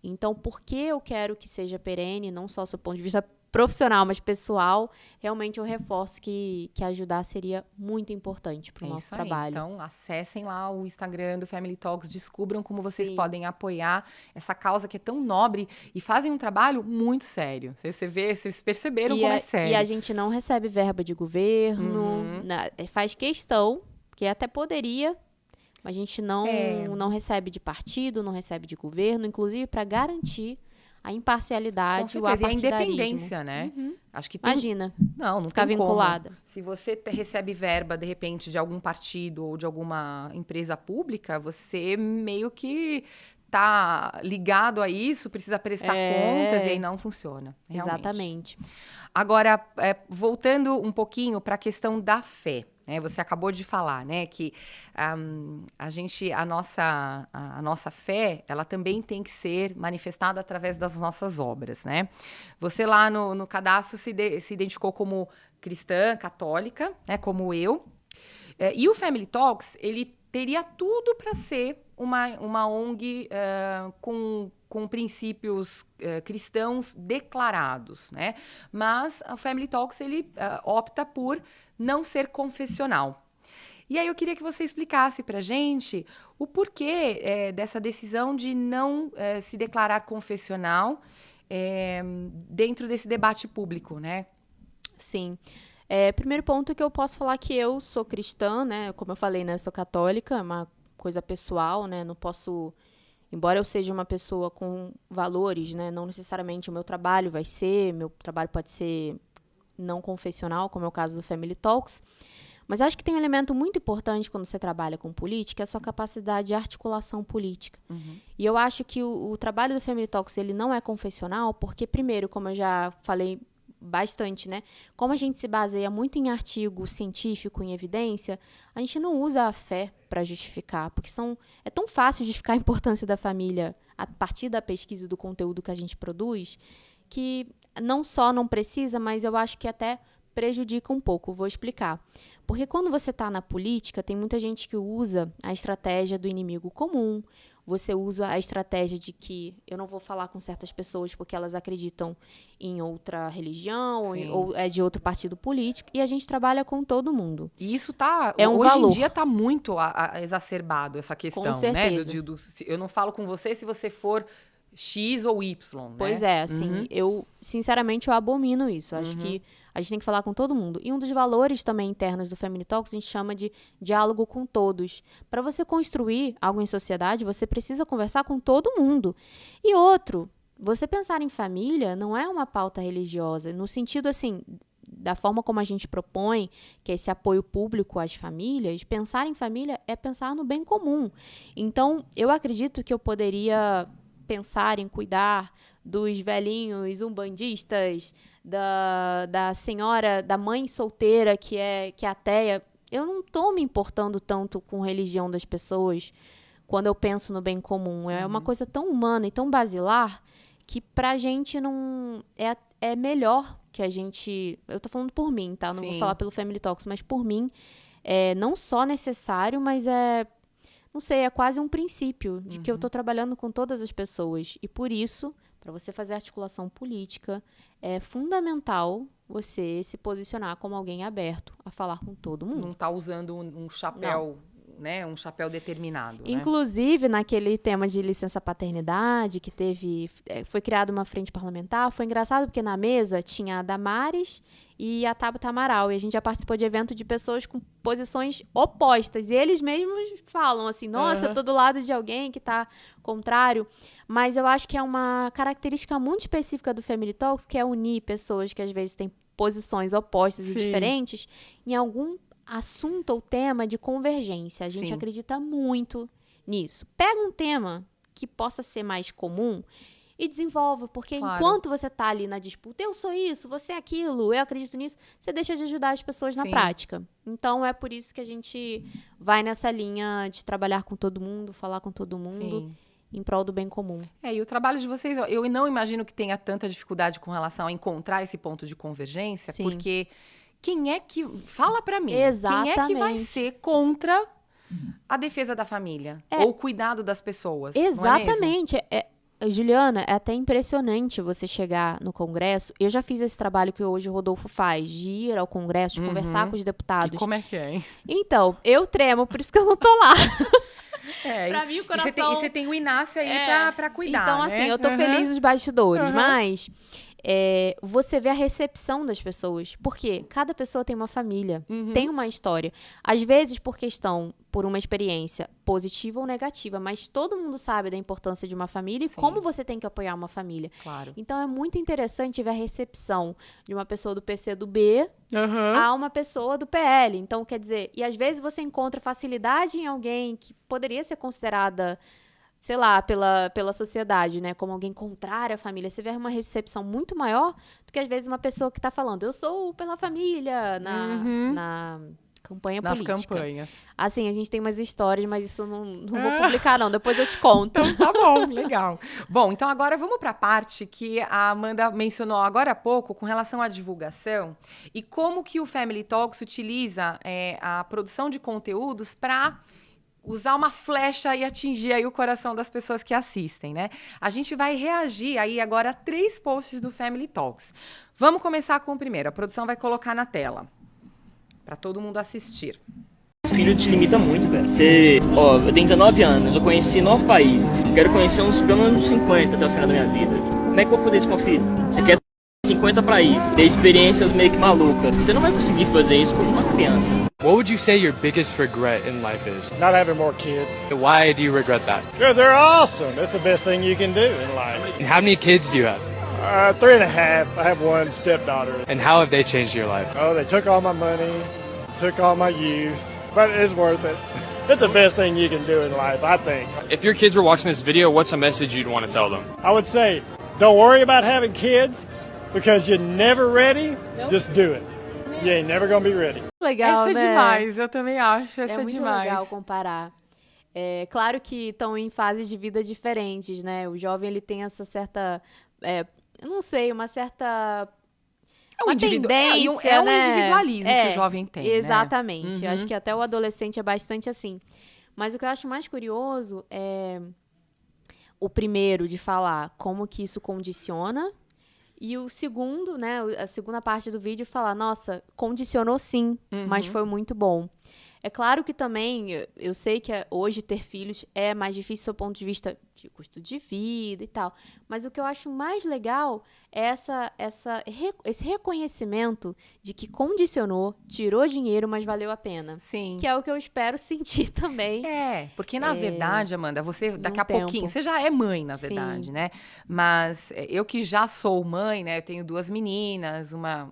Então, por que eu quero que seja perene, não só do ponto de vista profissional, mas pessoal, realmente eu reforço que ajudar seria muito importante para o nosso trabalho. Então, acessem lá o Instagram do Family Talks, descubram como vocês podem apoiar essa causa que é tão nobre e fazem um trabalho muito sério. Vocês perceberam como é sério. E a gente não recebe verba de governo, faz questão, que até poderia, mas a gente não recebe de partido, não recebe de governo, inclusive para garantir a imparcialidade, o apartidarismo. E a independência, né? Acho que Imagina. Não ficar tem vinculada. Como. Se você recebe verba, de repente, de algum partido ou de alguma empresa pública, você meio que tá ligado a isso, precisa prestar contas e aí não funciona. Realmente. Exatamente. Agora, voltando um pouquinho para a questão da fé. Você acabou de falar, né, que a nossa fé, ela também tem que ser manifestada através das nossas obras, né? Você lá no cadastro se identificou como cristã, católica, né, como eu. E o Family Talks, ele teria tudo para ser uma ONG com princípios cristãos declarados, né? Mas o Family Talks, ele opta por não ser confessional. E aí eu queria que você explicasse pra gente o porquê dessa decisão de não se declarar confessional dentro desse debate público, né? Sim. Primeiro ponto que eu posso falar que eu sou cristã, né? Como eu falei, né? Sou católica, é uma coisa pessoal, né? Não posso... Embora eu seja uma pessoa com valores, né? Não necessariamente o meu trabalho meu trabalho pode ser não confessional, como é o caso do Family Talks, Mas acho que tem um elemento muito importante quando você trabalha com política, é a sua capacidade de articulação política. E eu acho que o trabalho do Family Talks, ele não é confessional, porque, primeiro, como eu já falei bastante, né? Como a gente se baseia muito em artigo científico, em evidência, a gente não usa a fé para justificar, porque é tão fácil justificar a importância da família a partir da pesquisa do conteúdo que a gente produz, que não só não precisa, mas eu acho que até prejudica um pouco. Vou explicar. Porque quando você está na política, tem muita gente que usa a estratégia do inimigo comum, você usa a estratégia de que eu não vou falar com certas pessoas porque elas acreditam em outra religião ou é de outro partido político, e a gente trabalha com todo mundo. E isso hoje valor. Em dia está muito exacerbado, essa questão, com certeza. Né? Eu não falo com você se você for X ou Y, né? Pois é, assim, sinceramente, eu abomino isso. Acho que a gente tem que falar com todo mundo. E um dos valores também internos do Family Talks, a gente chama de diálogo com todos. Para você construir algo em sociedade, você precisa conversar com todo mundo. E outro, você pensar em família não é uma pauta religiosa, no sentido, assim, da forma como a gente propõe, que é esse apoio público às famílias, pensar em família é pensar no bem comum. Então, eu acredito que eu poderia pensar em cuidar dos velhinhos umbandistas, da senhora, da mãe solteira que é ateia. Eu não estou me importando tanto com a religião das pessoas quando eu penso no bem comum. É uma coisa tão humana e tão basilar que pra gente não... É melhor que a gente... Eu tô falando por mim, tá? Não vou falar pelo Family Talks, mas por mim é não só necessário, mas não sei, é quase um princípio de que eu tô trabalhando com todas as pessoas. E por isso, para você fazer articulação política, é fundamental você se posicionar como alguém aberto a falar com todo mundo. Não tá usando um chapéu, né? Um chapéu determinado. Inclusive, naquele tema de licença paternidade, que foi criada uma frente parlamentar, foi engraçado porque na mesa tinha a Damares e a Tabata Amaral, e a gente já participou de evento de pessoas com posições opostas, e eles mesmos falam assim, nossa, eu tô do lado de alguém que tá contrário, mas eu acho que é uma característica muito específica do Family Talks, que é unir pessoas que às vezes têm posições opostas e diferentes em algum assunto ou tema de convergência. A gente acredita muito nisso. Pega um tema que possa ser mais comum e desenvolve, porque enquanto você tá ali na disputa, eu sou isso, você é aquilo, eu acredito nisso, você deixa de ajudar as pessoas na prática. Então, é por isso que a gente vai nessa linha de trabalhar com todo mundo, falar com todo mundo, em prol do bem comum. E o trabalho de vocês, eu não imagino que tenha tanta dificuldade com relação a encontrar esse ponto de convergência, porque quem é que... Fala pra mim. Exatamente. Quem é que vai ser contra a defesa da família? Ou o cuidado das pessoas? Exatamente. Juliana, é até impressionante você chegar no Congresso. Eu já fiz esse trabalho que hoje o Rodolfo faz, de ir ao Congresso, de conversar com os deputados. E como é que é, hein? Então, eu tremo, por isso que eu não tô lá. Pra mim, o coração... E você tem o Inácio aí pra cuidar, então, né? assim, eu tô feliz nos bastidores, mas... você vê a recepção das pessoas. Porque cada pessoa tem uma família, tem uma história. Às vezes, por uma experiência positiva ou negativa, mas todo mundo sabe da importância de uma família e como você tem que apoiar uma família. Claro. Então, é muito interessante ver a recepção de uma pessoa do PCdoB a uma pessoa do PL. Então, quer dizer, e às vezes você encontra facilidade em alguém que poderia ser considerada, sei lá, pela sociedade, né? Como alguém contrário à família. Você vê uma recepção muito maior do que, às vezes, uma pessoa que está falando, eu sou pela família, na campanha política. Nas campanhas. Assim, a gente tem umas histórias, mas isso não vou publicar, não. Depois eu te conto. Então, tá bom, legal. Bom, então agora vamos para a parte que a Amanda mencionou agora há pouco, com relação à divulgação, e como que o Family Talks utiliza a produção de conteúdos para usar uma flecha e atingir aí o coração das pessoas que assistem, né? A gente vai reagir aí agora a 3 posts do Family Talks. Vamos começar com o primeiro. A produção vai colocar na tela, para todo mundo assistir. O filho te limita muito, velho. Eu tenho 19 anos, eu conheci 9 países. Eu quero conhecer pelo menos uns 50 até o final da minha vida. Como é que eu vou poder isso com o filho? Você quer 50 países, ter experiências meio que malucas. Você não vai conseguir fazer isso como uma criança. What would you say your biggest regret in life is? Not having more kids. Why do you regret that? Sure, they're awesome. That's the best thing you can do in life. And how many kids do you have? 3.5. I have one stepdaughter. And how have they changed your life? Oh, they took all my money. took all my youth, but it's worth it. It's the best thing you can do in life, I think. If your kids were watching this video, what's a message you'd want to tell them? I would say, don't worry about having kids because you're never ready. Just do it. You ain't never gonna be ready. Legal, Essa é né? demais, eu também acho. Essa É é muito demais. legal comparar. É claro que estão em fases de vida diferentes, né? O jovem, ele tem essa certa, eu não sei, uma certa uma tendência, é um né? individualismo que o jovem tem, exatamente. né? Eu acho que até o adolescente é bastante assim. Mas o que eu acho mais curioso é o primeiro de falar como que isso condiciona e o segundo, né, a segunda parte do vídeo falar, nossa, condicionou sim, mas foi muito bom. É claro que também, eu sei que hoje ter filhos é mais difícil do ponto de vista de custo de vida e tal, mas o que eu acho mais legal é esse reconhecimento de que condicionou, tirou dinheiro, mas valeu a pena. Sim. Que é o que eu espero sentir também. Porque na verdade, Amanda, você daqui a tempo. pouquinho, você já é mãe, na Sim. verdade, né? Mas eu que já sou mãe, né? Eu tenho 2 meninas, uma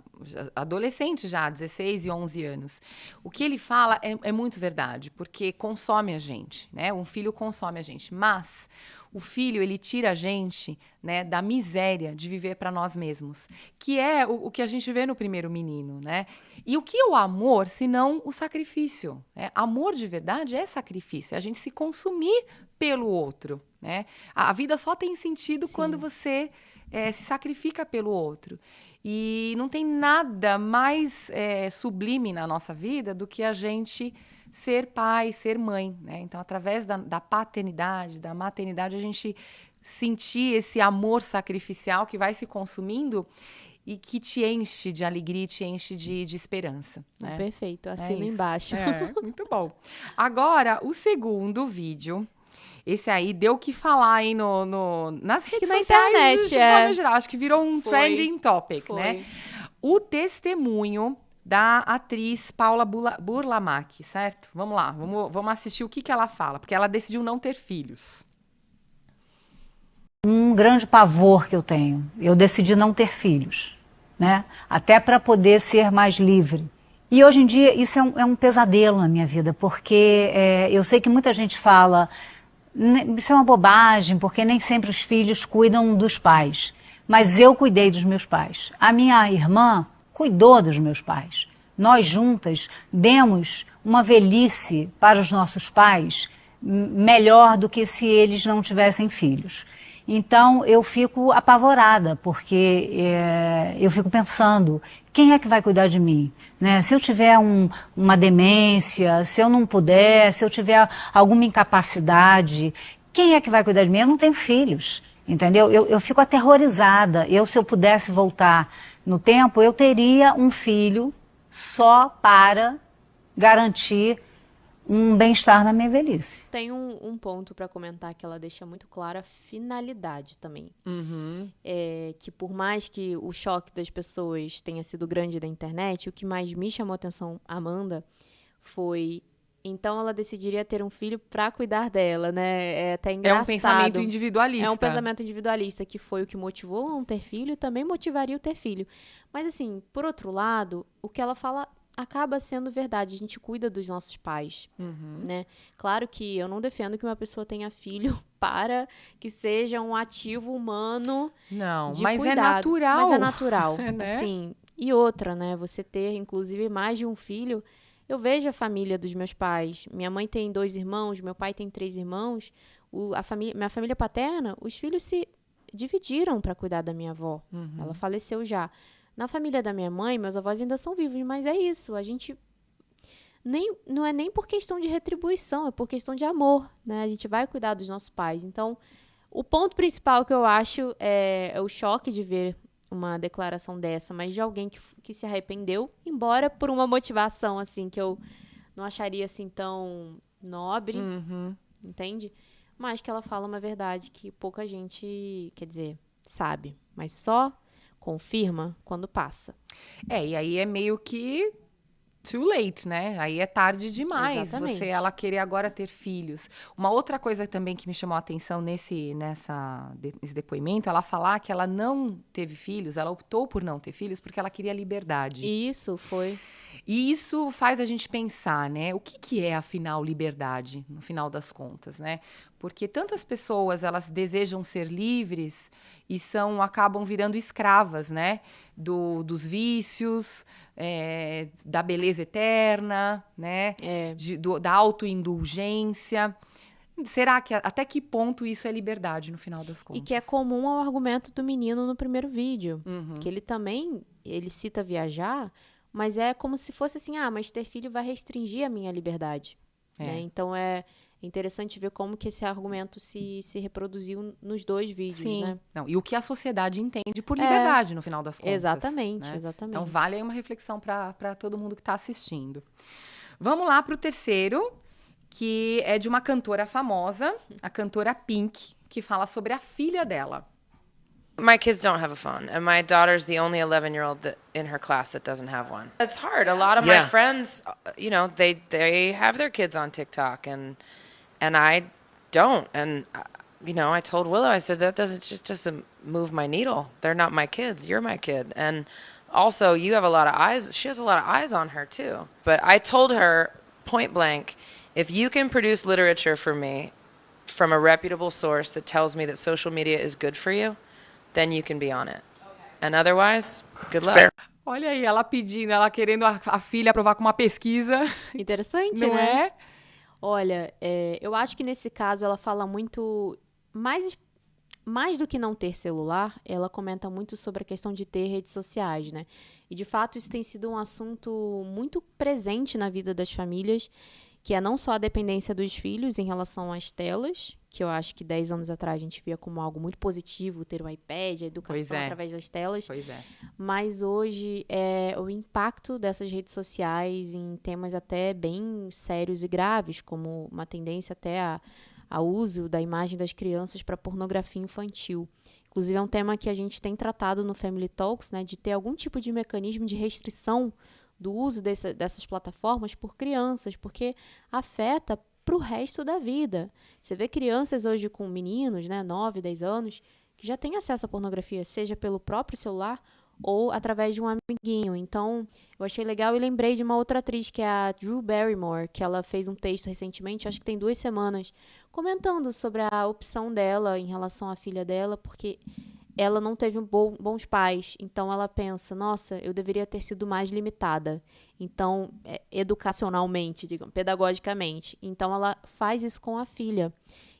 adolescente já, 16 e 11 anos. O que ele fala é muito verdade, porque consome a gente, né? Um filho consome a gente, mas o filho, ele tira a gente, né, da miséria de viver para nós mesmos, que é o que a gente vê no primeiro menino, né? E o que é o amor, se não o sacrifício? Né? Amor de verdade é sacrifício, é a gente se consumir pelo outro, né? A vida só tem sentido quando você se sacrifica pelo outro. E não tem nada mais sublime na nossa vida do que a gente ser pai, ser mãe, né? Então, através da paternidade, da maternidade, a gente sentir esse amor sacrificial que vai se consumindo e que te enche de alegria, te enche de esperança. Né? Perfeito, assino embaixo. Muito bom. Agora, o segundo vídeo, esse aí deu o que falar aí nas redes na sociais internet, de forma geral. Acho que virou um trending topic, Foi. né? O testemunho da atriz Paula Burlamac, certo? Vamos lá, vamos assistir o que ela fala, porque ela decidiu não ter filhos. Um grande pavor que eu tenho, eu decidi não ter filhos, né? Até para poder ser mais livre. E hoje em dia isso é um pesadelo na minha vida, porque eu sei que muita gente fala, isso é uma bobagem, porque nem sempre os filhos cuidam dos pais. Mas eu cuidei dos meus pais. A minha irmã cuidou dos meus pais. Nós juntas demos uma velhice para os nossos pais melhor do que se eles não tivessem filhos. Então eu fico apavorada, porque eu fico pensando, quem é que vai cuidar de mim? Né? Se eu tiver uma demência, se eu não puder, se eu tiver alguma incapacidade, quem é que vai cuidar de mim? Eu não tenho filhos. Entendeu? Eu fico aterrorizada. Se eu pudesse voltar no tempo, eu teria um filho só para garantir um bem-estar na minha velhice. Tem um ponto para comentar que ela deixa muito clara a finalidade também. Que por mais que o choque das pessoas tenha sido grande da internet, o que mais me chamou a atenção, Amanda, foi... Então, ela decidiria ter um filho para cuidar dela, né? É até engraçado. É um pensamento individualista. É um pensamento individualista, que foi o que motivou a não ter filho e também motivaria o ter filho. Mas, assim, por outro lado, o que ela fala acaba sendo verdade. A gente cuida dos nossos pais, né? Claro que eu não defendo que uma pessoa tenha filho para que seja um ativo humano de mas cuidado. é natural. Mas é natural, né? Sim. E outra, né? Você ter, inclusive, mais de um filho... Eu vejo a família dos meus pais. Minha mãe tem 2 irmãos, meu pai tem 3 irmãos. Minha família paterna, os filhos se dividiram para cuidar da minha avó. Ela faleceu já. Na família da minha mãe, meus avós ainda são vivos, mas é isso. A gente não é nem por questão de retribuição, é por questão de amor, né? A gente vai cuidar dos nossos pais. Então, o ponto principal que eu acho é o choque de ver uma declaração dessa, mas de alguém que se arrependeu, embora por uma motivação, assim, que eu não acharia, assim, tão nobre, entende? Mas que ela fala uma verdade que pouca gente, quer dizer, sabe, mas só confirma quando passa. E aí é meio que too late, né? Aí é tarde demais. Exatamente. Ela querer agora ter filhos. Uma outra coisa também que me chamou a atenção nesse depoimento, ela falar que ela não teve filhos, ela optou por não ter filhos porque ela queria liberdade. Isso foi. E isso faz a gente pensar, né? O que é, afinal, liberdade, no final das contas, né? Porque tantas pessoas, elas desejam ser livres e acabam virando escravas, né? Dos vícios, da beleza eterna, né? Da autoindulgência. Será que até que ponto isso é liberdade, no final das contas? E que é comum ao argumento do menino no primeiro vídeo. Que ele cita viajar, mas é como se fosse assim, mas ter filho vai restringir a minha liberdade. Né? Então, é interessante ver como que esse argumento se reproduziu nos dois vídeos, Sim. né? Não, e o que a sociedade entende por liberdade, no final das contas. Exatamente, né? exatamente. Então, vale aí uma reflexão para todo mundo que está assistindo. Vamos lá para o terceiro, que é de uma cantora famosa, a cantora Pink, que fala sobre a filha dela. My kids don't have a phone, and my daughter's the only 11-year-old in her class that doesn't have one. It's hard. A lot of my friends, they have their kids on TikTok, and I don't. And I told Willow, I said, that doesn't move my needle. They're not my kids. You're my kid. And also, you have a lot of eyes. She has a lot of eyes on her too. But I told her point blank, if you can produce literature for me from a reputable source that tells me that social media is good for you, then you can be on it. And otherwise, good luck. Olha aí, ela pedindo, ela querendo a filha aprovar com uma pesquisa. Interessante, não né? é? Olha, eu acho que nesse caso ela fala muito... Mais do que não ter celular, ela comenta muito sobre a questão de ter redes sociais, né? E, de fato, isso tem sido um assunto muito presente na vida das famílias, que é não só a dependência dos filhos em relação às telas, que eu acho que 10 anos atrás a gente via como algo muito positivo, ter o iPad, a educação através das telas. Pois é. Mas hoje o impacto dessas redes sociais em temas até bem sérios e graves, como uma tendência até ao uso da imagem das crianças para pornografia infantil. Inclusive, é um tema que a gente tem tratado no Family Talks, né, de ter algum tipo de mecanismo de restrição do uso dessas plataformas por crianças, porque afeta para o resto da vida. Você vê crianças hoje com meninos, né, 9, 10 anos, que já têm acesso à pornografia, seja pelo próprio celular ou através de um amiguinho. Então, eu achei legal e lembrei de uma outra atriz, que é a Drew Barrymore, que ela fez um texto recentemente, acho que tem 2 semanas, comentando sobre a opção dela em relação à filha dela, porque ela não teve bons pais. Então, ela pensa, nossa, eu deveria ter sido mais limitada. Então, educacionalmente, digamos, pedagogicamente. Então, ela faz isso com a filha.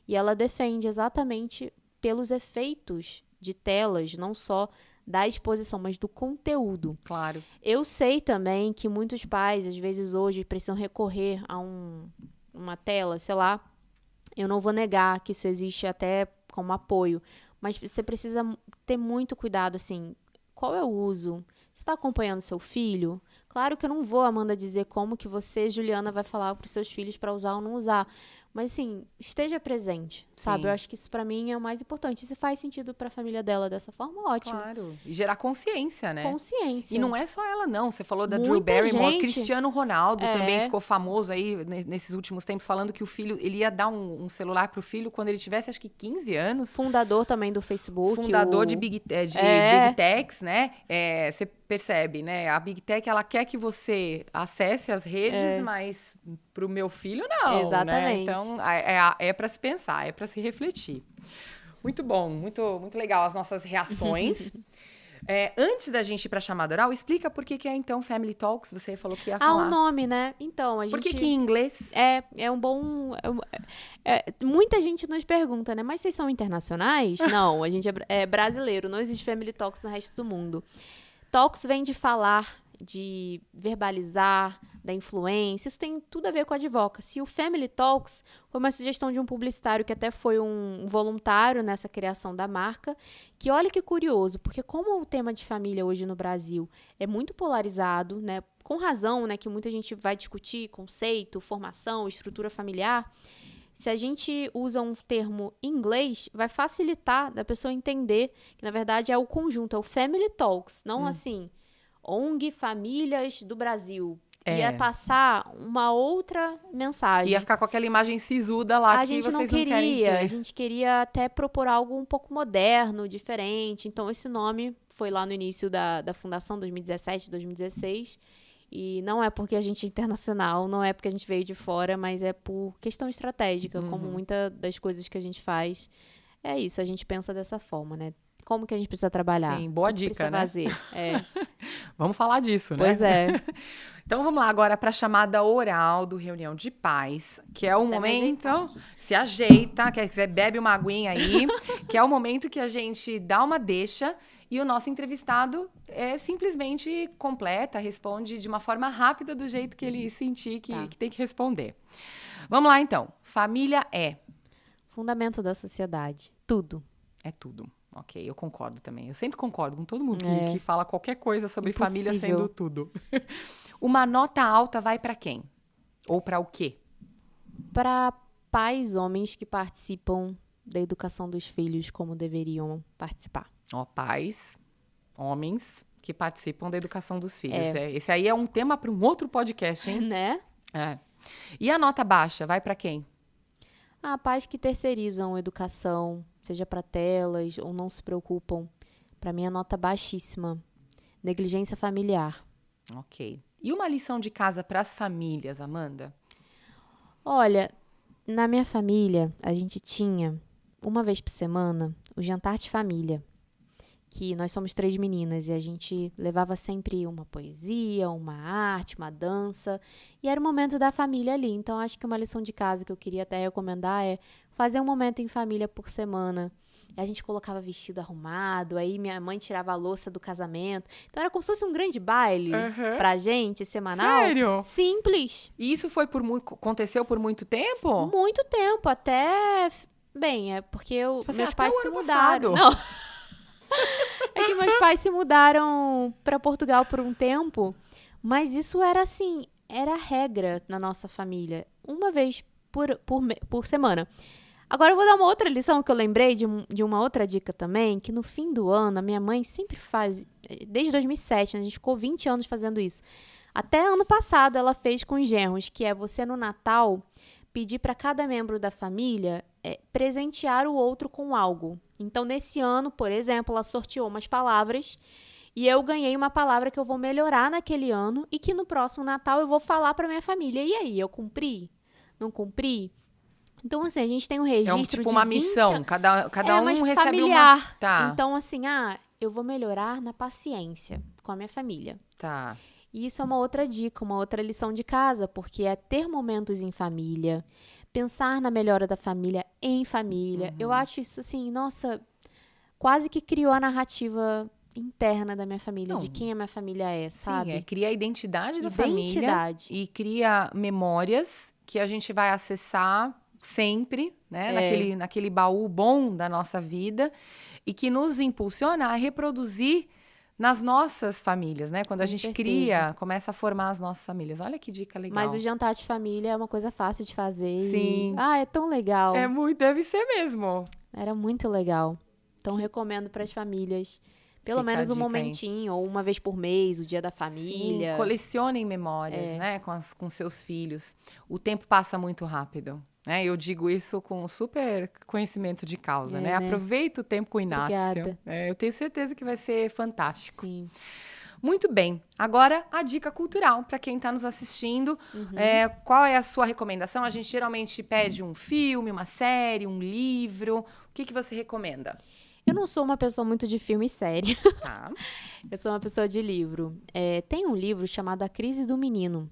E ela defende exatamente pelos efeitos de telas, não só da exposição, mas do conteúdo. Claro. Eu sei também que muitos pais, às vezes hoje, precisam recorrer a uma tela, sei lá. Eu não vou negar que isso existe até como apoio, mas você precisa ter muito cuidado, assim, qual é o uso? Você está acompanhando seu filho? Claro que eu não vou, Amanda, dizer como que você, Juliana, vai falar para os seus filhos para usar ou não usar. Mas, assim, esteja presente, sabe? Sim. Eu acho que isso, pra mim, é o mais importante. E se faz sentido pra família dela dessa forma, ótimo. Claro. E gerar consciência, né? Consciência. E não é só ela, não. Você falou da Muita Drew Barrymore. gente. Cristiano Ronaldo também ficou famoso aí nesses últimos tempos, falando que o filho, ele ia dar um celular pro filho quando ele tivesse, acho que 15 anos. Fundador também do Facebook. Fundador de Big Techs, né? Você percebe, né? A Big Tech, ela quer que você acesse as redes, mas pro meu filho, não. Exatamente. Né? Então, é para se pensar, é para se refletir. Muito bom, muito, muito legal as nossas reações. Antes da gente ir para a chamada oral, explica por que é, então, Family Talks. Você falou que ia falar. O nome, né? Então, a gente... Por que em inglês? É um bom... muita gente nos pergunta, né? Mas vocês são internacionais? Não, a gente é brasileiro. Não existe Family Talks no resto do mundo. Talks vem de falar, de verbalizar, da influência. Isso tem tudo a ver com a advocacy. O Family Talks foi uma sugestão de um publicitário que até foi um voluntário nessa criação da marca, que olha que curioso, porque como o tema de família hoje no Brasil é muito polarizado, né, com razão, né, que muita gente vai discutir conceito, formação, estrutura familiar, se a gente usa um termo em inglês, vai facilitar da pessoa entender que, na verdade, é o conjunto, é o Family Talks, não assim, ONG Famílias do Brasil. Ia passar uma outra mensagem. Ia ficar com aquela imagem sisuda lá que vocês não querem ter. A gente queria até propor algo um pouco moderno, diferente. Então, esse nome foi lá no início da fundação, 2017, 2016. E não é porque a gente é internacional, não é porque a gente veio de fora, mas é por questão estratégica, como muitas das coisas que a gente faz. É isso, a gente pensa dessa forma, né? Como que a gente precisa trabalhar? Sim, boa O que dica, precisa né? fazer? É. Vamos falar disso, né? Pois é. Então vamos lá agora para a chamada oral do Reunião de Pais, que é o Até me momento, ajeitar aqui. se ajeita, quer dizer, bebe uma aguinha aí, que é o momento que a gente dá uma deixa e o nosso entrevistado simplesmente completa, responde de uma forma rápida do jeito que ele sentir que tem que responder. Vamos lá então. Família é? Fundamento da sociedade. Tudo. É tudo. Ok, eu concordo também. Eu sempre concordo com todo mundo É. que fala qualquer coisa sobre família Impossível. sendo tudo. Uma nota alta vai para quem? Ou para o quê? Para pais, homens que participam da educação dos filhos como deveriam participar. Ó, pais, homens que participam da educação dos filhos. Esse aí é um tema para um outro podcast, hein? Né? É. E a nota baixa vai para quem? Pais que terceirizam a educação, seja para telas ou não se preocupam. Para mim, a nota baixíssima. Negligência familiar. Ok. E uma lição de casa para as famílias, Amanda? Olha, na minha família, a gente tinha, uma vez por semana, o jantar de família. Que nós somos 3 meninas e a gente levava sempre uma poesia, uma arte, uma dança. E era o momento da família ali. Então, acho que uma lição de casa que eu queria até recomendar é fazer um momento em família por semana. A gente colocava vestido arrumado, aí minha mãe tirava a louça do casamento. Então, era como se fosse um grande baile pra gente, semanal. Sério? Simples. E isso foi aconteceu por muito tempo? Muito tempo, até... Bem, é porque meus até pais o se ano mudaram. passado. Não. É que meus pais se mudaram para Portugal por um tempo, mas isso era assim, era a regra na nossa família, uma vez por semana. Agora eu vou dar uma outra lição que eu lembrei de uma outra dica também, que no fim do ano a minha mãe sempre faz, desde 2007, né, a gente ficou 20 anos fazendo isso. Até ano passado ela fez com os genros, que é você no Natal pedir para cada membro da família presentear o outro com algo. Então, nesse ano, por exemplo, ela sorteou umas palavras e eu ganhei uma palavra que eu vou melhorar naquele ano e que no próximo Natal eu vou falar para minha família. E aí, eu cumpri? Não cumpri? Então, assim, a gente tem um registro tipo de uma 20 missão, cada um mas recebe familiar. uma... Tá, Então, assim, eu vou melhorar na paciência com a minha família. tá. E isso é uma outra dica, uma outra lição de casa, porque é ter momentos em família, pensar na melhora da família em família. Eu acho isso, assim, nossa, quase que criou a narrativa interna da minha família, de quem a minha família é, sabe? Sim, cria a identidade da Identidade. família e cria memórias que a gente vai acessar sempre, né? Naquele baú bom da nossa vida e que nos impulsiona a reproduzir nas nossas famílias, né? Quando a gente certeza. começa a formar as nossas famílias. Olha que dica legal. Mas o jantar de família é uma coisa fácil de fazer. Sim. É tão legal. Deve ser mesmo. Era muito legal. Então, recomendo para as famílias, pelo Fica menos a um dica, momentinho, ou uma vez por mês, o dia da família. Sim, colecionem memórias, né? Com seus filhos. O tempo passa muito rápido. Né? Eu digo isso com super conhecimento de causa, né? Aproveita o tempo com o Inácio. Obrigada. Eu tenho certeza que vai ser fantástico. Sim. Muito bem. Agora, a dica cultural para quem está nos assistindo. Qual é a sua recomendação? A gente geralmente pede um filme, uma série, um livro. O que você recomenda? Eu não sou uma pessoa muito de filme e série. Tá. Eu sou uma pessoa de livro. Tem um livro chamado A Crise do Menino,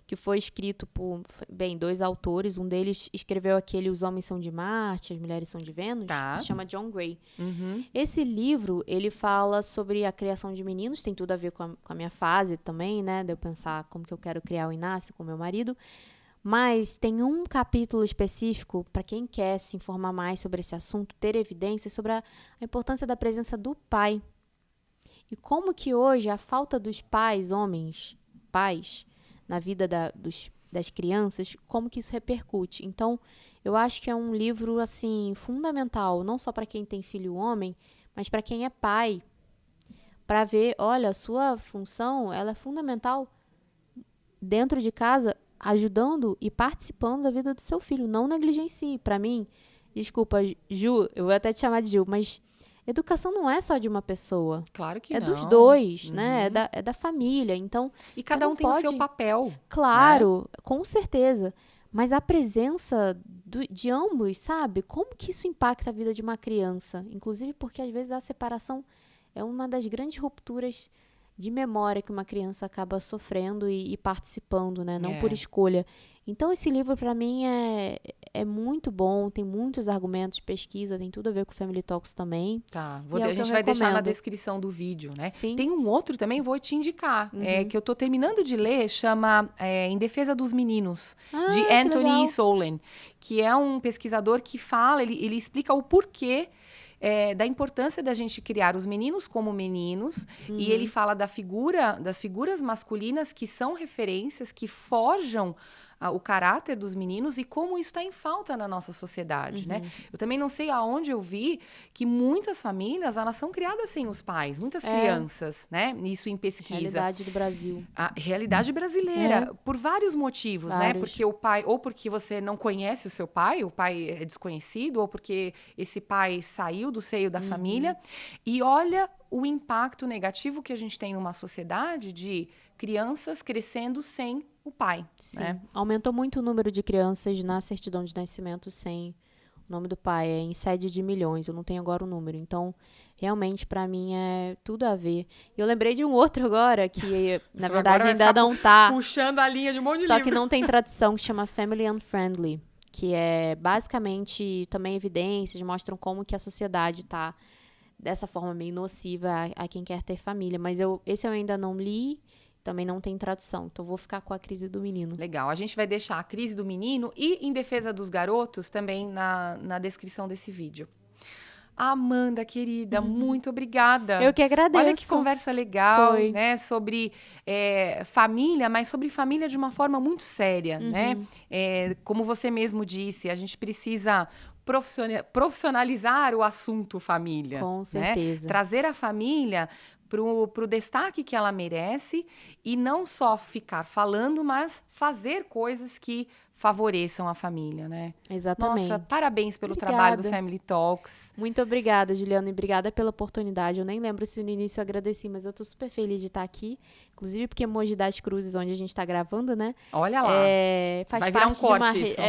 que foi escrito por, 2 autores. Um deles escreveu aquele Os Homens São de Marte, As Mulheres São de Vênus. Tá. Se chama John Gray. Uhum. Esse livro, ele fala sobre a criação de meninos. Tem tudo a ver com a minha fase também, né? De eu pensar como que eu quero criar o Inácio com meu marido. Mas tem um capítulo específico para quem quer se informar mais sobre esse assunto, ter evidências sobre a importância da presença do pai. E como que hoje a falta dos pais, homens, pais, na vida das crianças, como que isso repercute. Então, eu acho que é um livro, assim, fundamental, não só para quem tem filho homem, mas para quem é pai, para ver, olha, a sua função, ela é fundamental dentro de casa, ajudando e participando da vida do seu filho, não negligencie. Para mim, desculpa, Ju, eu vou até te chamar de Ju, mas educação não é só de uma pessoa. Claro que é não. dos dois, né? É da família. Então, e cada um tem o seu papel. Claro, com certeza. Mas a presença de ambos, sabe? Como que isso impacta a vida de uma criança? Inclusive porque, às vezes, a separação é uma das grandes rupturas de memória que uma criança acaba sofrendo e participando, né? Não por escolha. Então, esse livro, para mim, é muito bom, tem muitos argumentos de pesquisa, tem tudo a ver com o Family Talks também. Tá, a gente vai deixar na descrição do vídeo, né? Sim. Tem um outro também, vou te indicar, que eu tô terminando de ler, chama Em Defesa dos Meninos, de Anthony Solon, que é um pesquisador que fala, ele explica o porquê da importância da gente criar os meninos como meninos, e ele fala das figuras masculinas que são referências, que forjam o caráter dos meninos e como isso está em falta na nossa sociedade, né? Eu também não sei aonde eu vi que muitas famílias, elas são criadas sem os pais, muitas crianças, né? Isso em pesquisa. Realidade do Brasil. A realidade brasileira, por vários motivos, né? Porque o pai, ou porque você não conhece o seu pai, o pai é desconhecido, ou porque esse pai saiu do seio da família. E olha o impacto negativo que a gente tem numa sociedade de crianças crescendo sem o pai. Sim. Né? Aumentou muito o número de crianças na certidão de nascimento sem o nome do pai. É em sede de milhões, eu não tenho agora o número. Então, realmente, para mim, é tudo a ver. E eu lembrei de um outro agora, que na verdade ainda não tá. Puxando a linha de um monte de Só livro. que não tem tradução, que chama Family Unfriendly, que é basicamente também evidências, mostram como que a sociedade tá dessa forma meio nociva a quem quer ter família. Mas esse eu ainda não li, também não tem tradução. Então, vou ficar com A Crise do Menino. Legal. A gente vai deixar A Crise do Menino e Em Defesa dos Garotos também na descrição desse vídeo. Amanda, querida, muito obrigada. Eu que agradeço. Olha que conversa legal, Foi. né? Sobre família, mas sobre família de uma forma muito séria, né? Como você mesmo disse, a gente precisa profissionalizar o assunto família. Com certeza. Né? Trazer a família pro destaque que ela merece e não só ficar falando, mas fazer coisas que favoreçam a família, né? Exatamente. Nossa, parabéns pelo Obrigada. trabalho do Family Talks. Muito obrigada, Juliana, e obrigada pela oportunidade. Eu nem lembro se no início eu agradeci, mas eu tô super feliz de estar aqui. Inclusive porque Mogi das Cruzes, onde a gente tá gravando, né? Olha lá. Faz Vai parte virar um corte isso.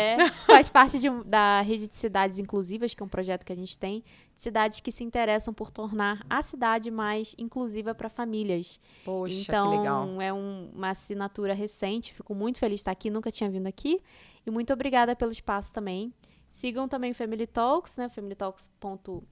Faz parte da Rede de Cidades Inclusivas, que é um projeto que a gente tem, de cidades que se interessam por tornar a cidade mais inclusiva para famílias. Poxa, então, que legal. É uma assinatura recente. Fico muito feliz de estar aqui, nunca tinha vindo aqui. E muito obrigada pelo espaço também. Sigam também Family Talks, né?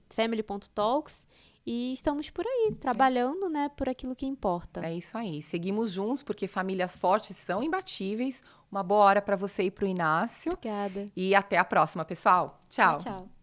family.talks. E estamos por aí, trabalhando, né? Por aquilo que importa. É isso aí. Seguimos juntos, porque famílias fortes são imbatíveis. Uma boa hora para você ir pro Inácio. Obrigada. E até a próxima, pessoal. Tchau. Tchau.